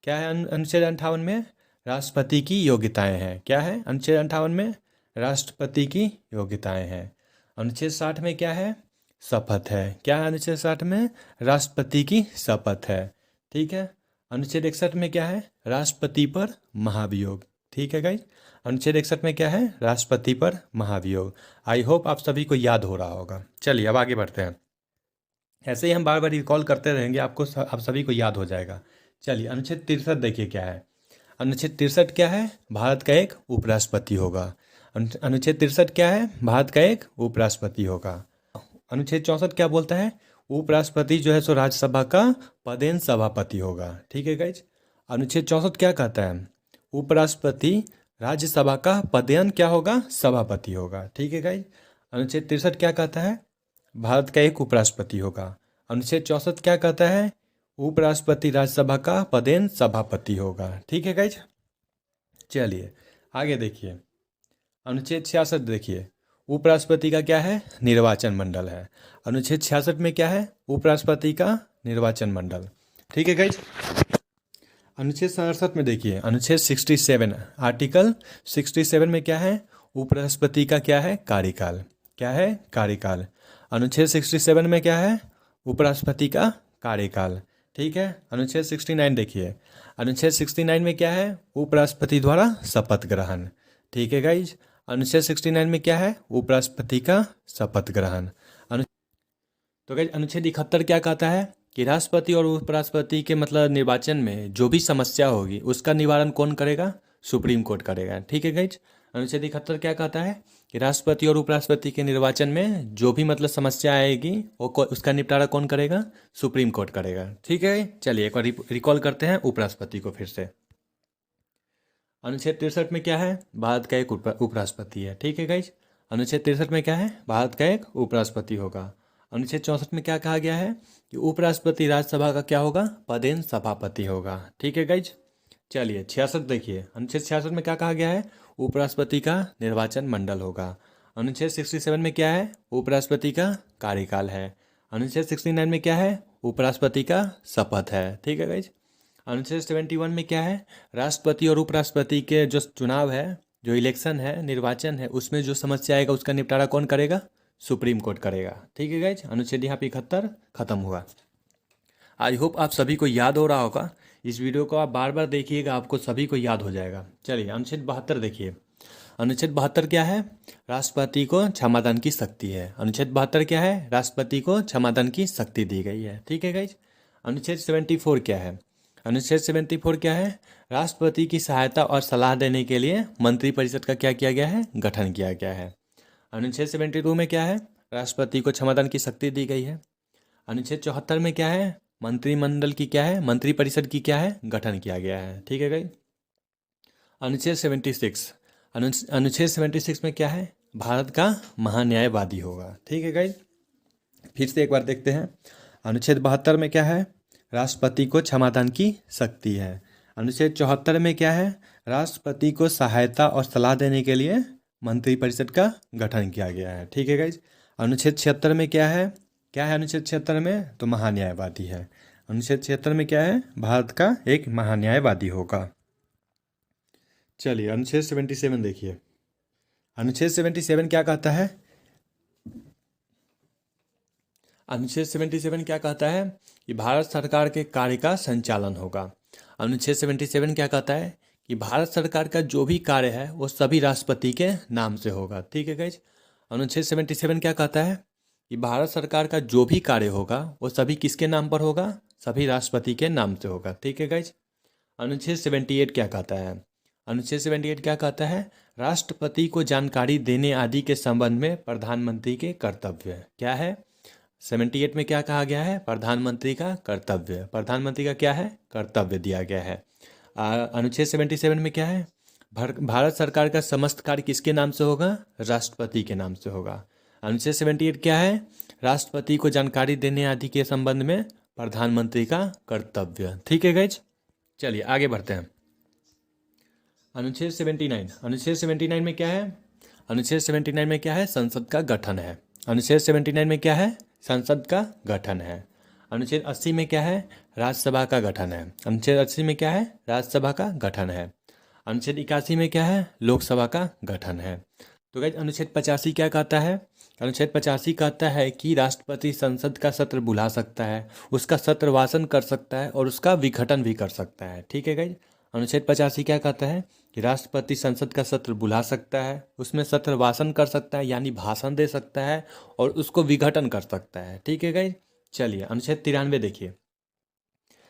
क्या है? अनुच्छेद 58 में राष्ट्रपति की योग्यताएं हैं। क्या है? अनुच्छेद 58 में राष्ट्रपति की योग्यताएं हैं। अनुच्छेद 60 में क्या है? शपथ है। क्या है अनुच्छेद 60 में? राष्ट्रपति की शपथ है। ठीक है। अनुच्छेद 61 में क्या है? राष्ट्रपति पर महाभियोग। ठीक है गाइज। अनुच्छेद 61 में क्या है? राष्ट्रपति पर महाभियोग। आई होप आप सभी को याद हो रहा होगा। चलिए अब आगे बढ़ते हैं। ऐसे ही हम बार बार रिकॉल करते रहेंगे, आपको आप सभी को याद हो जाएगा। चलिए अनुच्छेद 63 देखिए क्या है। अनुच्छेद 63 क्या है? भारत का एक उपराष्ट्रपति होगा। अनुच्छेद 63 क्या है? भारत का एक उपराष्ट्रपति होगा। अनुच्छेद 64 क्या बोलता है? उपराष्ट्रपति जो है सो राज्यसभा का पदेन सभापति होगा। ठीक है गाइज। अनुच्छेद 64 क्या कहता है? उपराष्ट्रपति राज्यसभा का पदेन क्या होगा? सभापति होगा। ठीक है गाइज। अनुच्छेद 63 क्या कहता है? भारत का एक उपराष्ट्रपति होगा। अनुच्छेद 64 क्या कहता है? उपराष्ट्रपति राज्यसभा का पदेन सभापति होगा। ठीक है गाइज। चलिए आगे देखिए। अनुच्छेद 66 देखिए। उपराष्ट्रपति का क्या है? निर्वाचन मंडल है। अनुच्छेद 66 में क्या है? उपराष्ट्रपति का निर्वाचन मंडल। ठीक है गाइज। अनुच्छेद 67 में देखिए, अनुच्छेद 67 आर्टिकल 67 में क्या है? उपराष्ट्रपति का क्या है? कार्यकाल। क्या है? कार्यकाल। अनुच्छेद 67 में क्या है? उपराष्ट्रपति का कार्यकाल। ठीक है। अनुच्छेद 69 देखिए, अनुच्छेद 69 में क्या है? उपराष्ट्रपति द्वारा शपथ ग्रहण। ठीक है गाइज। अनुच्छेद 69 में क्या है? उपराष्ट्रपति का शपथ ग्रहण। तो गाइज अनुच्छेद 71 क्या कहता है कि राष्ट्रपति और उपराष्ट्रपति के मतलब निर्वाचन में जो भी समस्या होगी उसका निवारण कौन करेगा? सुप्रीम कोर्ट करेगा। ठीक है गाइज। अनुच्छेद 71 क्या कहता है कि राष्ट्रपति और उपराष्ट्रपति के निर्वाचन में जो भी मतलब समस्या आएगी वो उसका निपटारा कौन करेगा? सुप्रीम कोर्ट करेगा। ठीक है। चलिए एक बार रिकॉल करते हैं उपराष्ट्रपति को फिर से। अनुच्छेद 63 में क्या है? भारत का एक उपराष्ट्रपति है। ठीक है गाइज। अनुच्छेद 63 में क्या है? भारत का एक उपराष्ट्रपति होगा। अनुच्छेद 64 में क्या कहा गया है कि उपराष्ट्रपति राज्यसभा का क्या होगा? पदेन सभापति होगा। ठीक है गाइज। चलिए 66 देखिए, अनुच्छेद 66 में क्या कहा गया है? उपराष्ट्रपति का निर्वाचन मंडल होगा। अनुच्छेद 67 में क्या है? उपराष्ट्रपति का कार्यकाल है। अनुच्छेद 69 में क्या है? उपराष्ट्रपति का शपथ है। ठीक है गाइज। अनुच्छेद 71 में क्या है? राष्ट्रपति और उपराष्ट्रपति के जो चुनाव है, जो इलेक्शन है, निर्वाचन है, उसमें जो समस्या आएगा उसका निपटारा कौन करेगा? सुप्रीम कोर्ट करेगा। ठीक है गाइज। अनुच्छेद यहाँ पे 71 खत्म हुआ। आई होप आप सभी को याद हो रहा होगा। इस वीडियो को आप बार बार देखिएगा, आपको सभी को याद हो जाएगा। चलिए अनुच्छेद 72 देखिए। अनुच्छेद 72 क्या है? राष्ट्रपति को क्षमादान की शक्ति है। अनुच्छेद 72 क्या है? राष्ट्रपति को क्षमादान की शक्ति दी गई है। ठीक है गाइज। अनुच्छेद 74 क्या है? अनुच्छेद 74 क्या है? राष्ट्रपति की सहायता और सलाह देने के लिए मंत्रिपरिषद का क्या किया गया है? गठन किया गया है। अनुच्छेद 72 में क्या है? राष्ट्रपति को क्षमादान की शक्ति दी गई है। अनुच्छेद 74 में क्या है? मंत्रिमंडल की क्या है? मंत्रिपरिषद की क्या है? गठन किया गया है। ठीक है गाइस। अनुच्छेद 76 अनुच्छेद 76 में क्या है? भारत का महान्यायवादी होगा। ठीक है गाइस। फिर से एक बार देखते हैं। अनुच्छेद 72 में क्या है? राष्ट्रपति को क्षमादान की शक्ति है। अनुच्छेद 74 में क्या है? राष्ट्रपति को सहायता और सलाह देने के लिए मंत्रिपरिषद का गठन किया गया है। ठीक है गाइज। अनुच्छेद 76 में क्या है? क्या है अनुच्छेद 76 में? तो महान्यायवादी है। अनुच्छेद 76 में क्या है? भारत का एक महान्यायवादी होगा। चलिए अनुच्छेद 77 देखिए। अनुच्छेद 77 क्या कहता है? अनुच्छेद 77 क्या कहता है कि भारत सरकार के कार्य का संचालन होगा। अनुच्छेद 77 क्या कहता है कि भारत सरकार का जो भी कार्य है वो सभी राष्ट्रपति के नाम से होगा। ठीक है गाइज। अनुच्छेद 77 क्या कहता है कि भारत सरकार का जो भी कार्य होगा वो सभी किसके नाम पर होगा? सभी राष्ट्रपति के नाम से होगा। ठीक है गाइज। अनुच्छेद 78 क्या कहता है? अनुच्छेद 78 क्या कहता है? राष्ट्रपति को जानकारी देने आदि के संबंध में प्रधानमंत्री के कर्तव्य। क्या है? 78 में क्या कहा गया है? प्रधानमंत्री का कर्तव्य। प्रधानमंत्री का क्या है? कर्तव्य दिया गया है। अनुच्छेद 77 में क्या है? भारत सरकार का समस्त कार्य किसके नाम से होगा? राष्ट्रपति के नाम से होगा। अनुच्छेद 78 क्या है? राष्ट्रपति को जानकारी देने आदि के संबंध में प्रधानमंत्री का कर्तव्य। ठीक है गाइज। चलिए आगे बढ़ते हैं। अनुच्छेद 79 में क्या है? अनुच्छेद 79 में क्या है? संसद का गठन है। अनुच्छेद 79 में क्या है? संसद का गठन है। अनुच्छेद 80 में क्या है? राज्यसभा का गठन है। अनुच्छेद 80 में क्या है? राज्यसभा का गठन है। अनुच्छेद 81 में क्या है? लोकसभा का गठन है। तो गाइस अनुच्छेद 85 क्या कहता है? अनुच्छेद 85 कहता है कि राष्ट्रपति संसद का सत्र बुला सकता है, उसका सत्र वाचन कर सकता है और उसका विघटन भी कर सकता है। ठीक है गाइस। अनुच्छेद 85 क्या कहता है कि राष्ट्रपति संसद का सत्र बुला सकता है, उसमें सत्र वाचन कर सकता है यानी भाषण दे सकता है और उसको विघटन कर सकता है। ठीक है गाइस। चलिए अनुच्छेद 93 देखिए।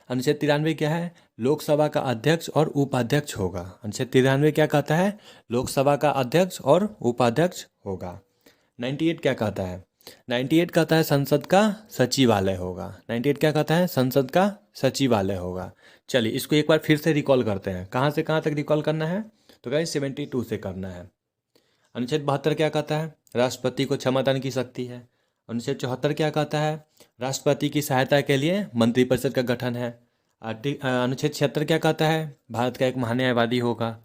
अनुच्छेद 93 क्या है? लोकसभा का अध्यक्ष और उपाध्यक्ष होगा। अनुच्छेद 93 क्या कहता है? लोकसभा का अध्यक्ष और उपाध्यक्ष होगा। 98 क्या कहता है? 98 कहता है संसद का सचिवालय होगा। 98 क्या कहता है? संसद का सचिवालय होगा। चलिए इसको एक बार फिर से रिकॉल करते हैं। कहाँ से कहाँ तक रिकॉल करना है? तो गाइस 72 से करना है। अनुच्छेद 72 क्या कहता है? राष्ट्रपति को क्षमादान की शक्ति है। अनुच्छेद 74 क्या कहता है? राष्ट्रपति की सहायता के लिए मंत्रिपरिषद का गठन है। अनुच्छेद 76 क्या कहता है? भारत का एक महान्यायवादी होगा।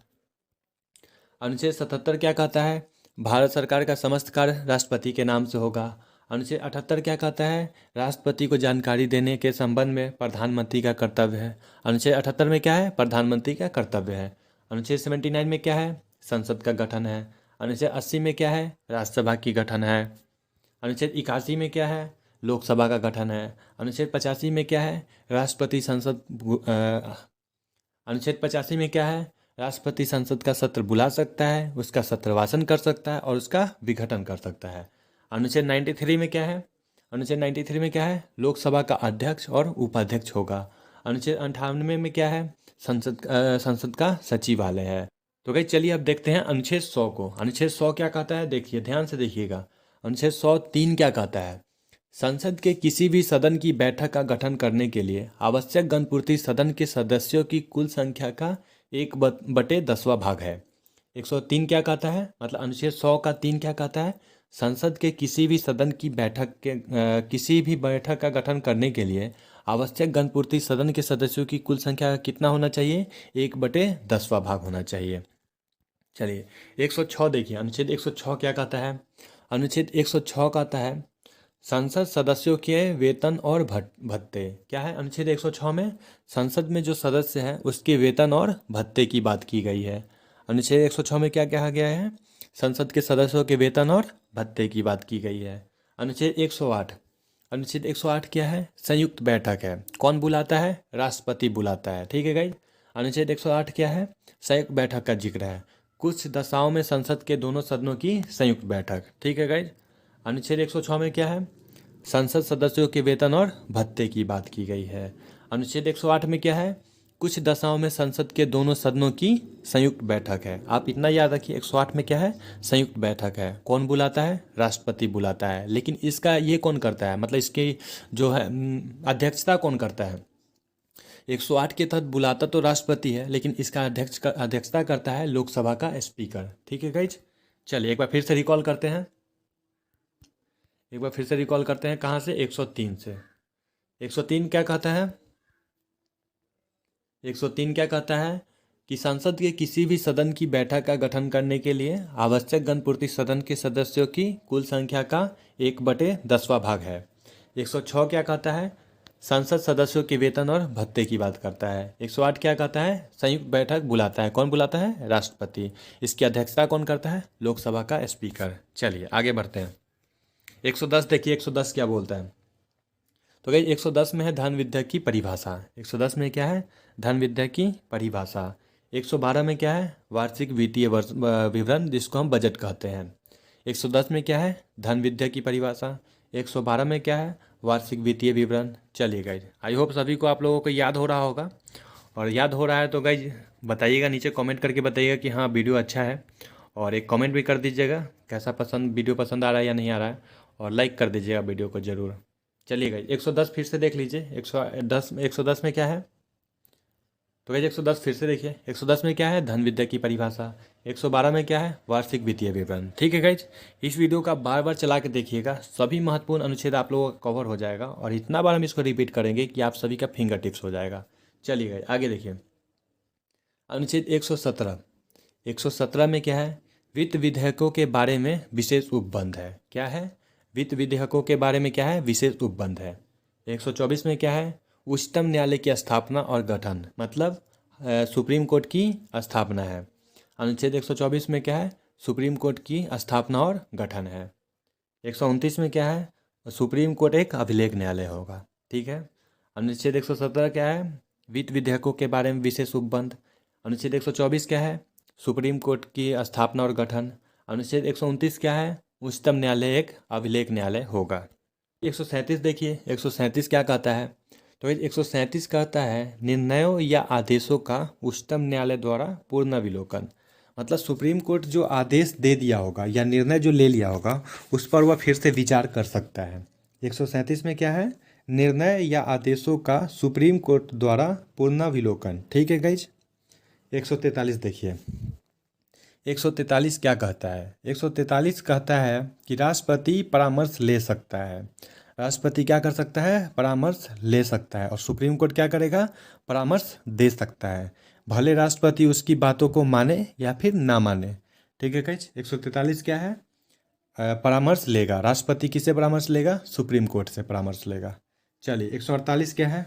अनुच्छेद 77 क्या कहता है? भारत सरकार का समस्त कार्य राष्ट्रपति के नाम से होगा। अनुच्छेद 78 क्या कहता है? राष्ट्रपति को जानकारी देने के संबंध में प्रधानमंत्री का कर्तव्य है। अनुच्छेद 78 में क्या है? प्रधानमंत्री का कर्तव्य है। अनुच्छेद 79 में क्या है? संसद का गठन है। अनुच्छेद 80 में क्या है? राज्यसभा की गठन है। अनुच्छेद 81 में क्या है? लोकसभा का गठन है। अनुच्छेद 85 में क्या है? राष्ट्रपति संसद अनुच्छेद 85 में क्या है? राष्ट्रपति संसद का सत्र बुला सकता है, उसका सत्रवासन कर सकता है और उसका विघटन कर सकता है। अनुच्छेद 93 में क्या है? अनुच्छेद 93 में क्या है? लोकसभा का अध्यक्ष और उपाध्यक्ष होगा। अनुच्छेद 98 में क्या है? संसद का सचिवालय है। तो भाई चलिए अब देखते हैं अनुच्छेद 100 को। अनुच्छेद 100 क्या कहता है? देखिए, ध्यान से देखिएगा। अनुच्छेद 103 क्या कहता है? संसद के किसी भी सदन की बैठक का गठन करने के लिए आवश्यक गणपूर्ति सदन के सदस्यों की कुल संख्या का 1/10वां भाग है। 103 क्या कहता है? मतलब अनुच्छेद 100 का 3 क्या कहता है? संसद के किसी भी सदन की किसी भी बैठक का गठन करने के लिए आवश्यक गणपूर्ति सदन के सदस्यों की कुल संख्या का कितना होना चाहिए? 1/10वां भाग होना चाहिए। चलिए 106 देखिए, अनुच्छेद 106 क्या कहता है? अनुच्छेद 106 कहता है संसद सदस्यों के वेतन और भत्ते। क्या है अनुच्छेद 106 में? संसद में जो सदस्य हैं उसके वेतन और भत्ते की बात की गई है। अनुच्छेद 106 में क्या कहा गया है? संसद के सदस्यों के वेतन और भत्ते की बात की गई है। अनुच्छेद 108, अनुच्छेद 108 क्या है? संयुक्त बैठक है। कौन बुलाता है? राष्ट्रपति बुलाता है। ठीक है गाइज। अनुच्छेद 108 क्या है? संयुक्त बैठक का जिक्र है। कुछ दशाओं में संसद के दोनों सदनों की संयुक्त बैठक। ठीक है गाइज। अनुच्छेद 106 में क्या है? संसद सदस्यों के वेतन और भत्ते की बात की गई है। अनुच्छेद 108 में क्या है? कुछ दशाओं में संसद के दोनों सदनों की संयुक्त बैठक है। आप इतना याद रखिए, 108 में क्या है? संयुक्त बैठक है। कौन बुलाता है? राष्ट्रपति बुलाता है। लेकिन इसका ये कौन करता है? मतलब इसकी जो है अध्यक्षता कौन करता है? 108 के तहत बुलाता तो राष्ट्रपति है, लेकिन इसका अध्यक्षता करता है लोकसभा का स्पीकर। ठीक है गाइज। चलिए एक बार फिर से रिकॉल करते हैं। कहाँ से? 103 से। 103 क्या कहता है? 103 क्या कहता है कि संसद के किसी भी सदन की बैठक का गठन करने के लिए आवश्यक गणपूर्ति सदन के सदस्यों की कुल संख्या का 1/10वां भाग है। 106 क्या कहता है? संसद सदस्यों के वेतन और भत्ते की बात करता है। 108 क्या कहता है? संयुक्त बैठक बुलाता है। कौन बुलाता है? राष्ट्रपति। इसकी अध्यक्षता कौन करता है? लोकसभा का स्पीकर। चलिए आगे बढ़ते हैं। 110 देखिए, 110 क्या बोलता है? तो भाई 110 में है धन विद्या की परिभाषा। 110 में क्या है? धन विद्या की परिभाषा। 112 में क्या है? वार्षिक वित्तीय वर्ष विवरण, जिसको हम बजट कहते हैं। 110 में क्या है? धन विद्या की परिभाषा। 112 में क्या है? वार्षिक वित्तीय विवरण। चलिए गाइज, आई होप सभी को आप लोगों को याद हो रहा होगा, और याद हो रहा है तो गाइज बताइएगा, नीचे कमेंट करके बताइएगा कि हाँ वीडियो अच्छा है, और एक कमेंट भी कर दीजिएगा कैसा वीडियो पसंद आ रहा है या नहीं आ रहा है, और लाइक कर दीजिएगा वीडियो को ज़रूर। चलिए गाइज 110 फिर से देख लीजिए। 110 में क्या है? तो गाइज 110 फिर से देखिए। 110 में क्या है? धन विद्या की परिभाषा। 112 में क्या है? वार्षिक वित्तीय विवरण। ठीक है गाइज, इस वीडियो का बार बार चला के देखिएगा, सभी महत्वपूर्ण अनुच्छेद आप लोगों का कवर हो जाएगा, और इतना बार हम इसको रिपीट करेंगे कि आप सभी का फिंगर टिप्स हो जाएगा। चलिए गाइज आगे देखिए। अनुच्छेद 117, 117 में क्या है? वित्त विधेयकों के बारे में विशेष उपबंध है। क्या है? वित्त विधेयकों के बारे में क्या है? विशेष उपबंध है। 124 में क्या है? उच्चतम न्यायालय की स्थापना और गठन, मतलब सुप्रीम कोर्ट की स्थापना है। अनुच्छेद 124 में क्या है? सुप्रीम कोर्ट की स्थापना और गठन है। 129 में क्या है? सुप्रीम कोर्ट एक अभिलेख न्यायालय होगा। ठीक है। अनुच्छेद 117 क्या है? वित्त विधेयकों के बारे में विशेष उपबंध। अनुच्छेद 124 क्या है? सुप्रीम कोर्ट की स्थापना और गठन। अनुच्छेद 129 क्या है? उच्चतम न्यायालय एक अभिलेख न्यायालय होगा। 137 देखिए, 137 क्या कहता है? तो 137 कहता है निर्णयों या आदेशों का उच्चतम न्यायालय द्वारा पुनर्विलोकन, मतलब सुप्रीम कोर्ट जो आदेश दे दिया होगा या निर्णय जो ले लिया होगा उस पर वह फिर से विचार कर सकता है। 137 में क्या है? निर्णय या आदेशों का सुप्रीम कोर्ट द्वारा पुनर्विलोकन। ठीक है गाइज। 143 देखिए, 143 क्या कहता है? 143 कहता है कि राष्ट्रपति परामर्श ले सकता है। राष्ट्रपति क्या कर सकता है? परामर्श ले सकता है, और सुप्रीम कोर्ट क्या करेगा? परामर्श दे सकता है, भले राष्ट्रपति उसकी बातों को माने या फिर ना माने। ठीक है गाइज। 143 क्या है? परामर्श लेगा। राष्ट्रपति किससे परामर्श लेगा? सुप्रीम कोर्ट से परामर्श लेगा। चलिए 148 क्या है?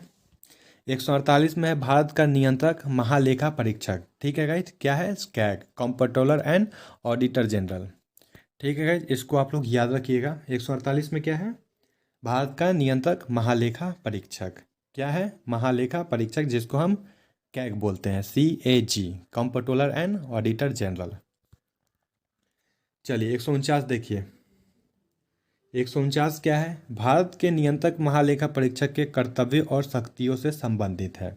148 में है भारत का नियंत्रक महालेखा परीक्षक। ठीक है गाइज, क्या है? CAG, comptroller and auditor general. ठीक है गाइज, इसको आप लोग याद रखिएगा। 148 में क्या है? भारत का नियंत्रक महालेखा परीक्षक। क्या है? महालेखा परीक्षक, जिसको हम कैग बोलते हैं, CAG, comptroller and auditor general. चलिए 149 देखिए। 149 क्या है? भारत के नियंत्रक महालेखा परीक्षक के कर्तव्य और शक्तियों से संबंधित है।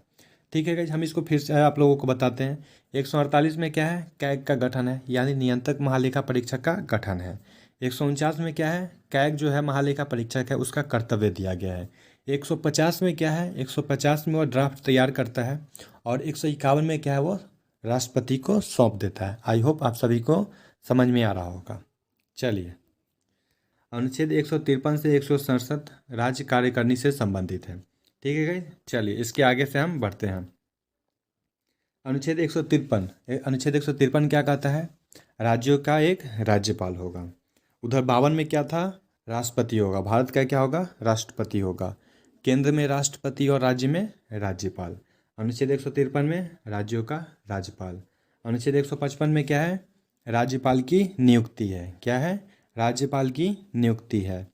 ठीक है गाइज, हम इसको फिर से आप लोगों को बताते हैं। 148 में क्या है? कैग का गठन है, यानी नियंत्रक महालेखा परीक्षक का गठन है। 149 में क्या है? कैग जो है महालेखा परीक्षक है, उसका कर्तव्य दिया गया है। 150 में क्या है? 150 में वो ड्राफ्ट तैयार करता है, और 151 में क्या है? वो राष्ट्रपति को सौंप देता है। आई होप आप सभी को समझ में आ रहा होगा। चलिए, अनुच्छेद 153 से 167 राज्य कार्यकारिणी से संबंधित है। ठीक है गाइस, चलिए इसके आगे से हम बढ़ते हैं। अनुच्छेद 153 क्या कहता है? राज्यों का एक राज्यपाल होगा। उधर 52 में क्या था? राष्ट्रपति होगा। भारत का क्या होगा? राष्ट्रपति होगा। केंद्र में राष्ट्रपति और राज्य में राज्यपाल। अनुच्छेद 153 में राज्यों का राज्यपाल। अनुच्छेद 155 में क्या है? राज्यपाल की नियुक्ति है। क्या है? राज्यपाल की नियुक्ति है।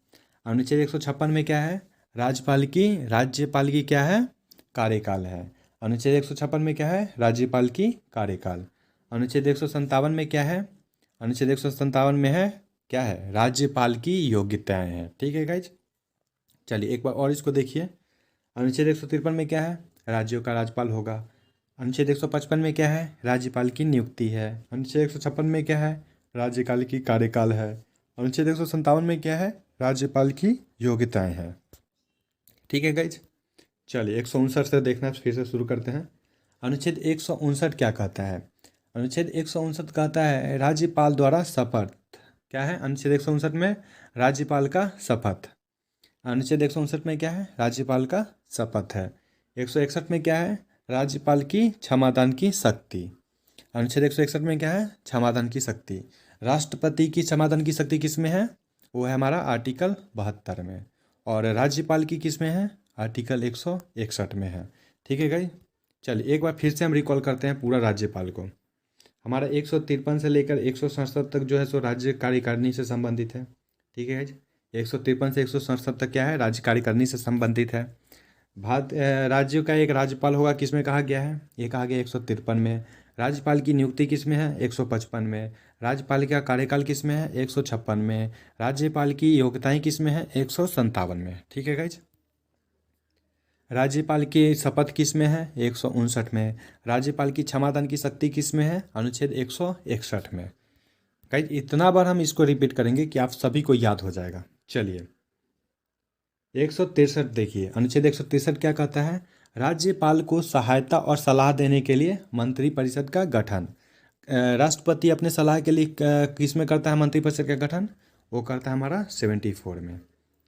अनुच्छेद 156 में क्या है? राज्यपाल की क्या है? कार्यकाल है। अनुच्छेद 156 में क्या है? राज्यपाल की कार्यकाल। अनुच्छेद 157 में क्या है? अनुच्छेद 157 में है क्या है? राज्यपाल की योग्यताएं हैं। ठीक है गाइज, चलिए एक बार और इसको देखिए। अनुच्छेद 153 में क्या है? राज्यों का राज्यपाल होगा। अनुच्छेद 155 में क्या है? राज्यपाल की नियुक्ति है। अनुच्छेद 156 में क्या है? राज्यपाल की कार्यकाल है। अनुच्छेद 157 में क्या है? राज्यपाल की योग्यताएं हैं। ठीक है गाइज, चलिए 159 से देखना फिर से शुरू करते हैं। अनुच्छेद 159 क्या कहता है? अनुच्छेद 159 कहता है राज्यपाल द्वारा शपथ। क्या है? अनुच्छेद 159 में राज्यपाल का शपथ। अनुच्छेद 159 में क्या है? राज्यपाल का शपथ है। 161 में क्या है? राज्यपाल की क्षमादान की शक्ति। अनुच्छेद 161 में क्या है? क्षमादान की शक्ति। राष्ट्रपति की क्षमादान की शक्ति किस में है? वो है हमारा आर्टिकल 72 में। और राज्यपाल की किस में है? आर्टिकल 161 में है। ठीक है गाइस, चलिए एक बार फिर से हम रिकॉल करते हैं पूरा राज्यपाल को। हमारा 153 से लेकर 167 तक जो है सो राज्य कार्यकारिणी से संबंधित है। ठीक है गाइस, 153 से 167 तक क्या है? राज्य कार्यकारिणी से संबंधित है। भारत राज्यों का एक राज्यपाल होगा, किस में कहा गया है? ये कहा गया 153 में। राज्यपाल की नियुक्ति किस में है? 155 में। राज्यपाल का कार्यकाल किस में है? 156 में। राज्यपाल की योग्यताएं किस में है? 157 में। ठीक है गाइज, राज्यपाल की शपथ किस में है? 159 में। राज्यपाल की क्षमादान की शक्ति किस में है? अनुच्छेद 161 में। गाइज इतना बार हम इसको रिपीट करेंगे कि आप सभी को याद हो जाएगा। चलिए 163 देखिए। अनुच्छेद 163 क्या कहता है? राज्यपाल को सहायता और सलाह देने के लिए मंत्रिपरिषद का गठन। राष्ट्रपति अपने सलाह के लिए किस में करता है मंत्रिपरिषद का गठन? वो करता है हमारा 74 में।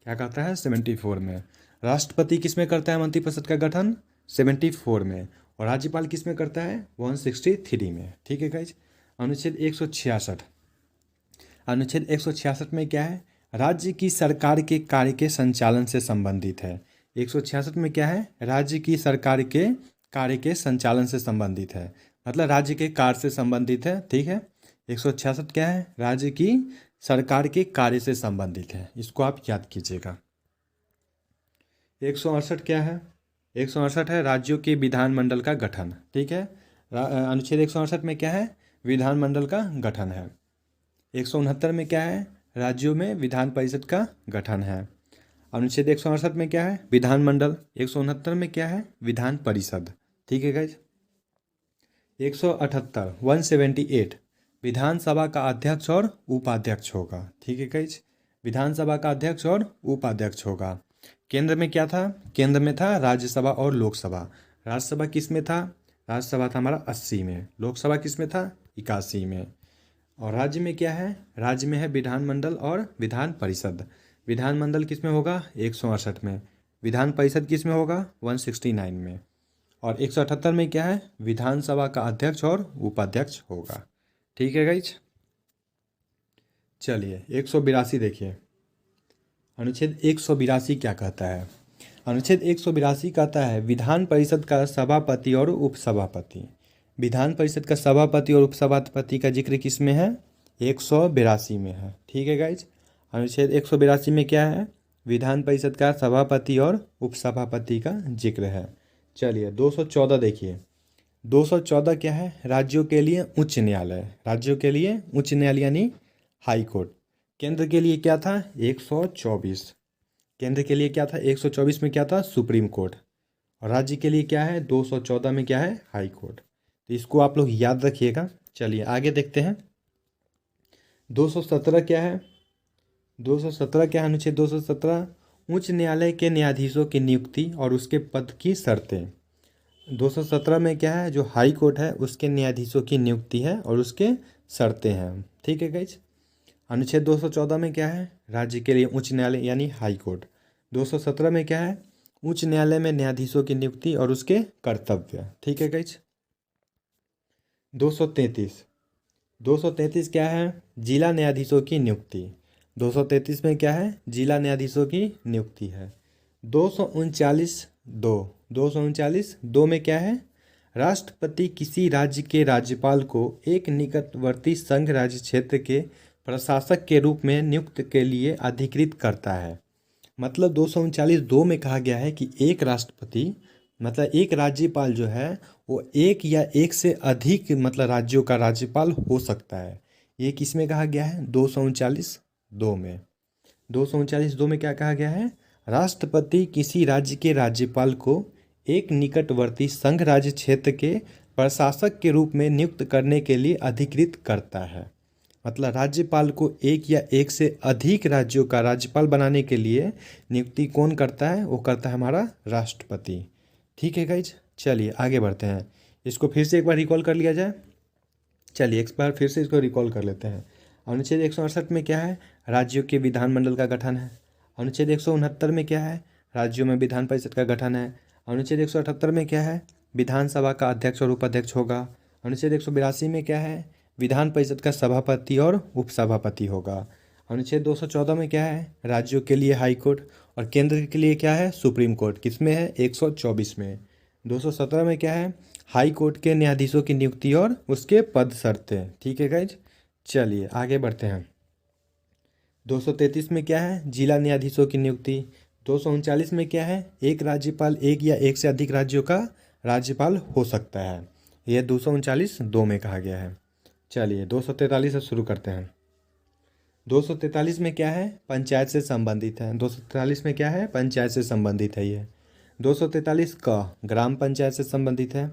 क्या करता है? 74 में। राष्ट्रपति किस में करता है मंत्रिपरिषद का गठन? 74 में। और राज्यपाल किस में करता है? 163 में। ठीक है गाइज, अनुच्छेद 166। अनुच्छेद 166 में क्या है? राज्य की सरकार के कार्य के संचालन से संबंधित है। 166 में क्या है? राज्य की सरकार के कार्य के संचालन से संबंधित है, मतलब राज्य के कार्य से संबंधित है। ठीक है, 166 क्या है? राज्य की सरकार के कार्य से संबंधित है। इसको आप याद कीजिएगा। 168 क्या है? 168 है राज्यों के विधानमंडल का गठन। ठीक है, अनुच्छेद 168 में क्या है? विधानमंडल का गठन है। 169 में क्या है? राज्यों में विधान परिषद का गठन है। अनुच्छेद 168 में क्या है? विधानमंडल। 169 में क्या है? विधान परिषद। ठीक है गाइज, 178 178 विधानसभा का अध्यक्ष और उपाध्यक्ष होगा। ठीक है गाइज, विधानसभा का अध्यक्ष और उपाध्यक्ष होगा। केंद्र में क्या था? केंद्र में था राज्यसभा और लोकसभा। राज्यसभा किस में था? राज्यसभा था हमारा 80 में। लोकसभा किस में था? 81 में। और राज्य में क्या है? राज्य में है विधानमंडल और विधान परिषद। विधानमंडल किस में होगा? 168 में। विधान परिषद किस में होगा? 169 में। और 178 में क्या है? विधानसभा का अध्यक्ष और उपाध्यक्ष होगा। ठीक है गाइज, चलिए 182 देखिए। अनुच्छेद 182 क्या कहता है? अनुच्छेद 182 कहता है विधान परिषद का सभापति और उपसभापति। विधान परिषद का सभापति और उपसभापति का जिक्र किस में है? 182 में है। ठीक है गाइज। अनुच्छेद 182 में क्या है? विधान परिषद का सभापति और उपसभापति का जिक्र है। चलिए 214 देखिए। 214 क्या है? राज्यों के लिए उच्च न्यायालय। राज्यों के लिए उच्च न्यायालय यानी हाई कोर्ट। केंद्र के लिए क्या था? 124। केंद्र के लिए क्या था? 124 में क्या था? Supreme court. और राज्य के लिए क्या है? 214 में क्या है? High court. तो इसको आप लोग याद रखिएगा। चलिए आगे देखते हैं। 217 क्या है? 217 क्या है? अनुच्छेद 217 उच्च न्यायालय के न्यायाधीशों की नियुक्ति और उसके पद की शर्तें। 217 में क्या है? जो हाई कोर्ट है उसके न्यायाधीशों की नियुक्ति है और उसके शर्तें हैं। ठीक है गाइज। अनुच्छेद 214 में क्या है? राज्य के लिए उच्च न्यायालय यानी हाई कोर्ट। 217 में क्या है? उच्च न्यायालय में न्यायाधीशों की नियुक्ति और उसके कर्तव्य। ठीक है गाइज। 233। 233 क्या है? जिला न्यायाधीशों की नियुक्ति। 233 में क्या है? जिला न्यायाधीशों की नियुक्ति है। 239(2) में क्या है? राष्ट्रपति किसी राज्य के राज्यपाल को एक निकटवर्ती संघ राज्य क्षेत्र के प्रशासक के रूप में नियुक्त के लिए अधिकृत करता है। मतलब 239(2) में कहा गया है कि एक राष्ट्रपति मतलब एक राज्यपाल जो है वो एक या एक से अधिक मतलब राज्यों का राज्यपाल हो सकता है। ये किस में कहा गया है? 239(2) में। 239(2) में क्या कहा गया है? राष्ट्रपति किसी राज्य के राज्यपाल को एक निकटवर्ती संघ राज्य क्षेत्र के प्रशासक के रूप में नियुक्त करने के लिए अधिकृत करता है। मतलब राज्यपाल को एक या एक से अधिक राज्यों का राज्यपाल बनाने के लिए नियुक्ति कौन करता है? वो करता है हमारा राष्ट्रपति। ठीक है गाइज। चलिए आगे बढ़ते हैं। इसको फिर से एक बार रिकॉल कर लिया जाए। चलिए एक बार फिर से इसको रिकॉल कर लेते हैं। अनुच्छेद 168 में क्या है? राज्यों के विधानमंडल का गठन है। अनुच्छेद 169 में क्या है? राज्यों में विधान परिषद का गठन है। अनुच्छेद 178 में क्या है? विधानसभा का अध्यक्ष और उपाध्यक्ष होगा। अनुच्छेद 182 में क्या है? विधान परिषद का सभापति और उपसभापति होगा। अनुच्छेद 214 में क्या है? राज्यों के लिए हाई कोर्ट और केंद्र के लिए क्या है? Supreme court. किसमें है? 124 में। 217 में क्या है? हाई कोर्ट के न्यायाधीशों की नियुक्ति और उसके पद शर्तें। ठीक है गाइज। चलिए आगे बढ़ते हैं। 233 में क्या है? जिला न्यायाधीशों की नियुक्ति। 239 में क्या है? एक राज्यपाल एक या एक से अधिक राज्यों का राज्यपाल हो सकता है। यह 239(2) में कहा गया है। चलिए 243 से शुरू करते हैं। 243 में क्या है? पंचायत से संबंधित है। 243 में क्या है? पंचायत से संबंधित है ये। 243 का ग्राम पंचायत से संबंधित है।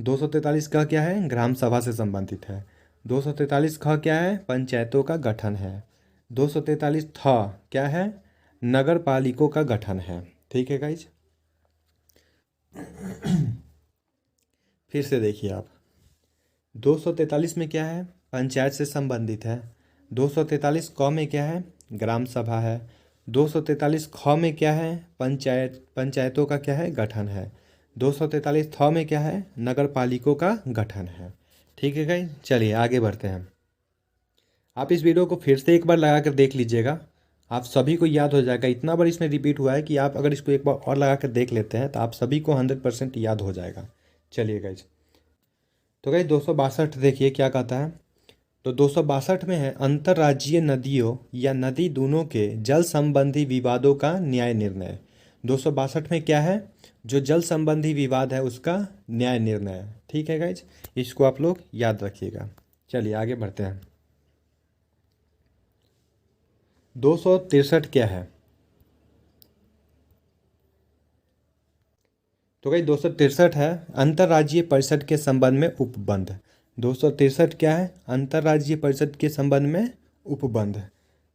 243 का क्या है? ग्राम सभा से संबंधित है। 243 का क्या है? पंचायतों का गठन है। 243 था क्या है? नगर पालिकों का गठन है। ठीक है गाइज। फिर से देखिए आप। 243 में क्या है? पंचायत से संबंधित है। 243 क में क्या है? ग्राम सभा है। 243 ख में क्या है? पंचायतों का क्या है? गठन है। 243 थ में क्या है? नगर पालिकों का गठन है। ठीक है गाइज। चलिए आगे बढ़ते हैं। आप इस वीडियो को फिर से एक बार लगा कर देख लीजिएगा। आप सभी को याद हो जाएगा। इतना बार इसमें रिपीट हुआ है कि आप अगर इसको एक बार और लगा कर देख लेते हैं तो आप सभी को 100% याद हो जाएगा। चलिए गाइज। तो गाइज 262 देखिए क्या कहता है। तो 262 में है अंतर्राज्यीय नदियों या नदी दूनों के जल संबंधी विवादों का न्याय निर्णय। 262 में क्या है? जो जल संबंधी विवाद है उसका न्याय निर्णय। ठीक है गाइज। इसको आप लोग याद रखिएगा। चलिए आगे बढ़ते हैं। 263 क्या है? तो भाई 263 है अंतर्राज्यीय परिषद के संबंध में उपबंध। 263 क्या है? अंतर्राज्यीय परिषद के संबंध में उपबंध।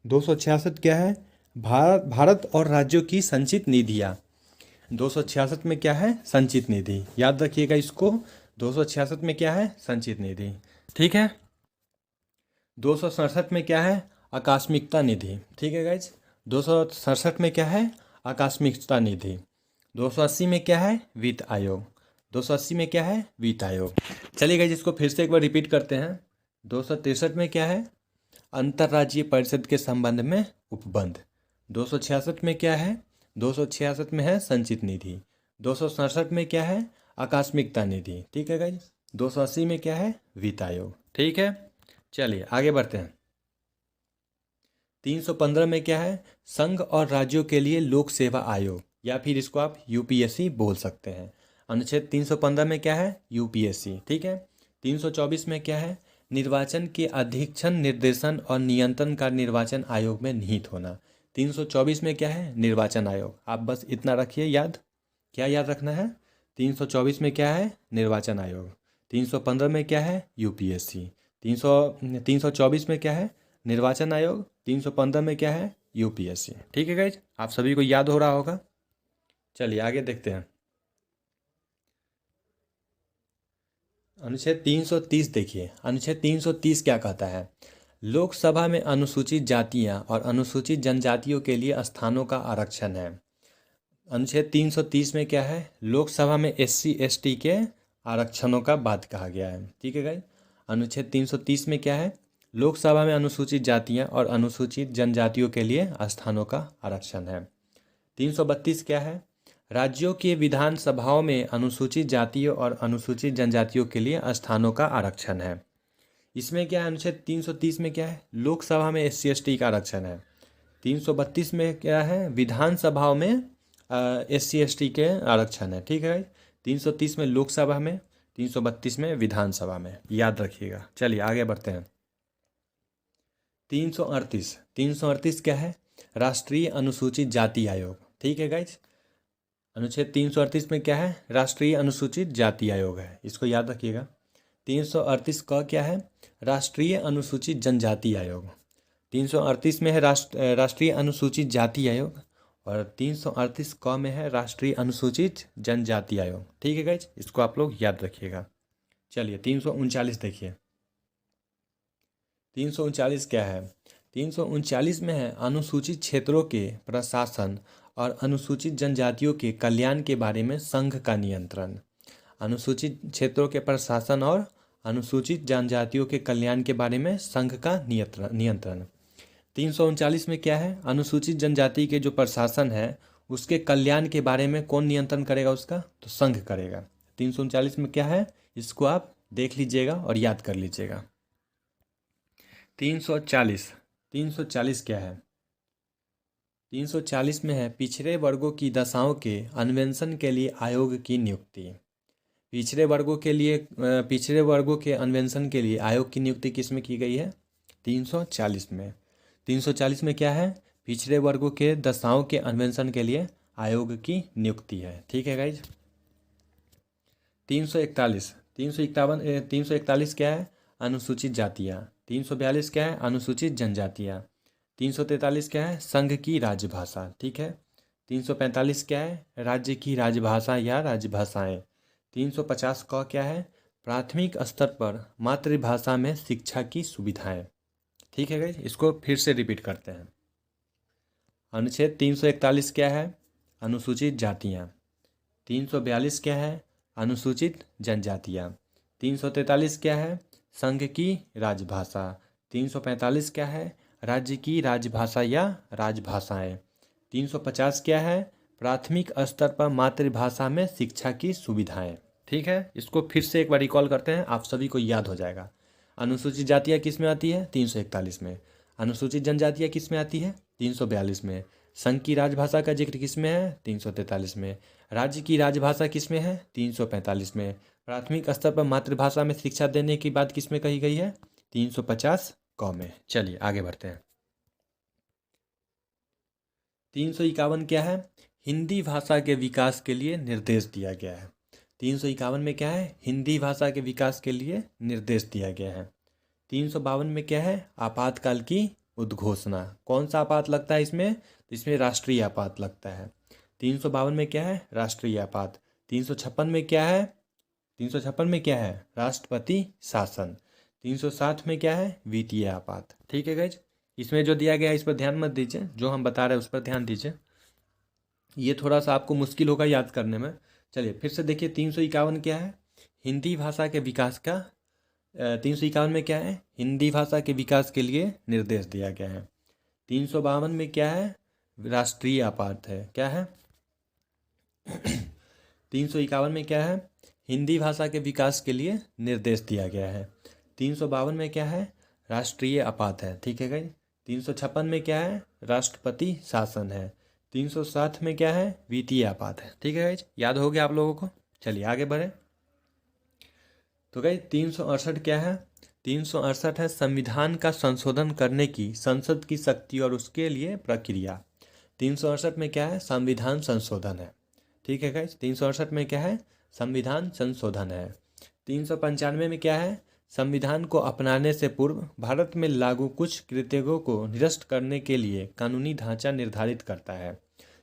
266 क्या है? भारत और राज्यों की संचित निधियाँ। 266 में क्या है? संचित निधि। याद रखिएगा इसको। 266 में क्या है? संचित निधि। ठीक है। 267 में क्या है? आकस्मिकता निधि। ठीक है गाइज। 267 में क्या है? आकस्मिकता निधि। 280 में क्या है? वित्त आयोग। 280 में क्या है? वित्त आयोग। चलिए गाइज इसको फिर से एक बार रिपीट करते हैं। 263 में क्या है? अंतर्राज्यीय परिषद के संबंध में उपबंध। 266 में क्या है? 266 में है संचित निधि। 267 में क्या है? आकस्मिकता निधि। ठीक है गाइज। 280 में क्या है? वित्त आयोग। ठीक है, चलिए आगे बढ़ते हैं। 315 में क्या है? संघ और राज्यों के लिए लोक सेवा आयोग, या फिर इसको आप यूपीएससी बोल सकते हैं। अनुच्छेद 315 में क्या है? यूपीएससी। ठीक है। 324 में क्या है? निर्वाचन के अधीक्षण, निर्देशन और नियंत्रण का निर्वाचन आयोग में निहित होना। 324 में क्या है? निर्वाचन आयोग। आप बस इतना रखिए याद। क्या याद रखना है? 324 में क्या है? निर्वाचन आयोग। 315 में क्या है? यूपीएससी। 324 में क्या है? निर्वाचन आयोग। 315 में क्या है? यूपीएससी। ठीक है गाइज, आप सभी को याद हो रहा होगा। चलिए आगे देखते हैं। अनुच्छेद 330 देखिए। अनुच्छेद 330 क्या कहता है? लोकसभा में अनुसूचित जातियां और अनुसूचित जनजातियों के लिए स्थानों का आरक्षण है। अनुच्छेद 330 में क्या है? लोकसभा में एससी एसटी के आरक्षणों का बात कहा गया है। ठीक है गाइज। अनुच्छेद 330 में क्या है? लोकसभा में अनुसूचित जातियां और अनुसूचित जनजातियों के लिए स्थानों का आरक्षण है। 332 क्या है? राज्यों के विधानसभाओं में अनुसूचित जातियों और अनुसूचित जनजातियों के लिए स्थानों का आरक्षण है। इसमें क्या है? अनुच्छेद 330 में क्या है? लोकसभा में एससी एसटी का आरक्षण है। 332 में क्या है? विधानसभाओं में एससी एसटी के आरक्षण है। ठीक है। 330 में लोकसभा में, 332 में विधानसभा में, याद रखिएगा। चलिए आगे बढ़ते हैं। 338 क्या है? राष्ट्रीय अनुसूचित जाति आयोग। ठीक है गाइज। अनुच्छेद 338 में क्या है? राष्ट्रीय अनुसूचित जाति आयोग है, इसको याद रखिएगा। 338 का क्या है? राष्ट्रीय अनुसूचित जनजाति आयोग। 338 में है राष्ट्रीय अनुसूचित जाति आयोग, और 338 क में है राष्ट्रीय अनुसूचित जनजाति आयोग। ठीक है गाइज, इसको आप लोग याद रखिएगा। चलिए 339 देखिए। 339 क्या है? 339 में है अनुसूचित क्षेत्रों के प्रशासन और अनुसूचित जनजातियों के कल्याण के बारे में संघ का नियंत्रण। अनुसूचित क्षेत्रों के प्रशासन और अनुसूचित जनजातियों के कल्याण के बारे में संघ का नियंत्रण। 339 में क्या है? अनुसूचित जनजाति के जो प्रशासन है उसके कल्याण के बारे में कौन नियंत्रण करेगा? उसका तो संघ करेगा। 339 में क्या है? इसको आप देख लीजिएगा और याद कर लीजिएगा। 340 क्या है? 340 में है पिछड़े वर्गों की दशाओं के अन्वेषण के लिए आयोग की नियुक्ति। पिछड़े वर्गों के अन्वेषण के लिए आयोग की नियुक्ति किस में की गई है? 340 में। 340 में क्या है? पिछड़े वर्गों के दशाओं के अन्वेषण के लिए आयोग की नियुक्ति है। ठीक है गाइज। 341 क्या है? अनुसूचित जातियाँ। 342 क्या है? अनुसूचित जनजातियाँ। 343 क्या है? संघ की राजभाषा। ठीक है। 345 क्या है? राज्य की राजभाषा या राजभाषाएं। 350 का क्या है? प्राथमिक स्तर पर मातृभाषा में शिक्षा की सुविधाएं। ठीक है गाइस, इसको फिर से रिपीट करते हैं। अनुच्छेद 341 क्या है? अनुसूचित जातियाँ। 342 क्या है? अनुसूचित जनजातियाँ। 343 क्या है? संघ की राजभाषा। 345 क्या है? राज्य की राजभाषा या राजभाषाएं। 350 क्या है? प्राथमिक स्तर पर मातृभाषा में शिक्षा की सुविधाएं। ठीक है, इसको फिर से एक बार रिकॉल करते हैं, आप सभी को याद हो जाएगा। अनुसूचित जातियाँ किस में आती है? 341 में। अनुसूचित जनजातियाँ किस में आती है? 342 में। संघ की राजभाषा का जिक्र किस में है? 343 में। राज्य की राजभाषा किस में है? 345 में। प्राथमिक स्तर पर मातृभाषा में शिक्षा देने की बात किस में कही गई है? 350 क में। चलिए आगे बढ़ते हैं। 351 क्या है? हिंदी भाषा के विकास के लिए निर्देश दिया गया है। 351 में क्या है? हिंदी भाषा के विकास के लिए निर्देश दिया गया है। 352 में क्या है? आपातकाल की उद्घोषणा। कौन सा आपात लगता है इसमें? तो इसमें राष्ट्रीय आपात लगता है। 352 में क्या है? राष्ट्रीय आपात। 356 में क्या है? 356 में क्या है? राष्ट्रपति शासन। 360 में क्या है? वित्तीय आपात। ठीक है गाइज, इसमें जो दिया गया है इस पर ध्यान मत दीजिए, जो हम बता रहे हैं उस पर ध्यान दीजिए, ये थोड़ा सा आपको मुश्किल होगा याद करने में। चलिए फिर से देखिए, 351 क्या है? हिंदी भाषा के विकास का 351 में क्या है, हिंदी भाषा के विकास के लिए निर्देश दिया गया है। 352 में क्या है, राष्ट्रीय आपात है, क्या है 351 में क्या है, हिंदी भाषा के विकास के लिए निर्देश दिया गया है। 352 में क्या है, राष्ट्रीय आपात है, ठीक है गाइस। 356 में क्या है, राष्ट्रपति शासन है। 360 में क्या है, वित्तीय आपात है, ठीक है गाइस, याद हो गया आप लोगों को। चलिए आगे बढ़े। तो गाइस 368 क्या है, 368 है संविधान का संशोधन करने की संसद की शक्ति और उसके लिए प्रक्रिया। 368 में क्या है, संविधान संशोधन है, ठीक है गाइस। 368 में क्या है, संविधान संशोधन है। 395 में क्या है, संविधान को अपनाने से पूर्व भारत में लागू कुछ कृत्यों को निरस्त करने के लिए कानूनी ढांचा निर्धारित करता है।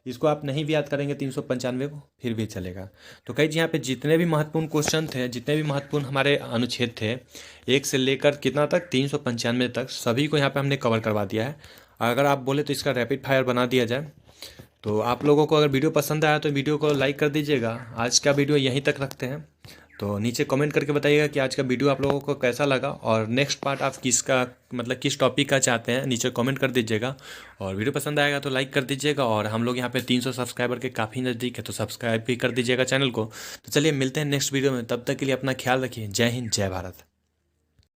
इसको आप नहीं भी याद करेंगे 395 को फिर भी चलेगा। तो कई यहाँ पे जितने भी महत्वपूर्ण क्वेश्चन थे, जितने भी महत्वपूर्ण हमारे अनुच्छेद थे, 1 से लेकर कितना तक 395 तक, सभी को यहाँ पे हमने कवर करवा दिया है। अगर आप बोले तो इसका रैपिड फायर बना दिया जाए। तो आप लोगों को अगर वीडियो पसंद आया तो वीडियो को लाइक कर दीजिएगा। आज का वीडियो यहीं तक रखते हैं। तो नीचे कमेंट करके बताइएगा कि आज का वीडियो आप लोगों को कैसा लगा और नेक्स्ट पार्ट आप किसका मतलब किस टॉपिक का चाहते हैं, नीचे कमेंट कर दीजिएगा। और वीडियो पसंद आएगा तो लाइक कर दीजिएगा। और हम लोग यहाँ पे 300 सब्सक्राइबर के काफ़ी नज़दीक है, तो सब्सक्राइब भी कर दीजिएगा चैनल को। तो चलिए मिलते हैं नेक्स्ट वीडियो में, तब तक के लिए अपना ख्याल रखिए। जय हिंद, जय भारत।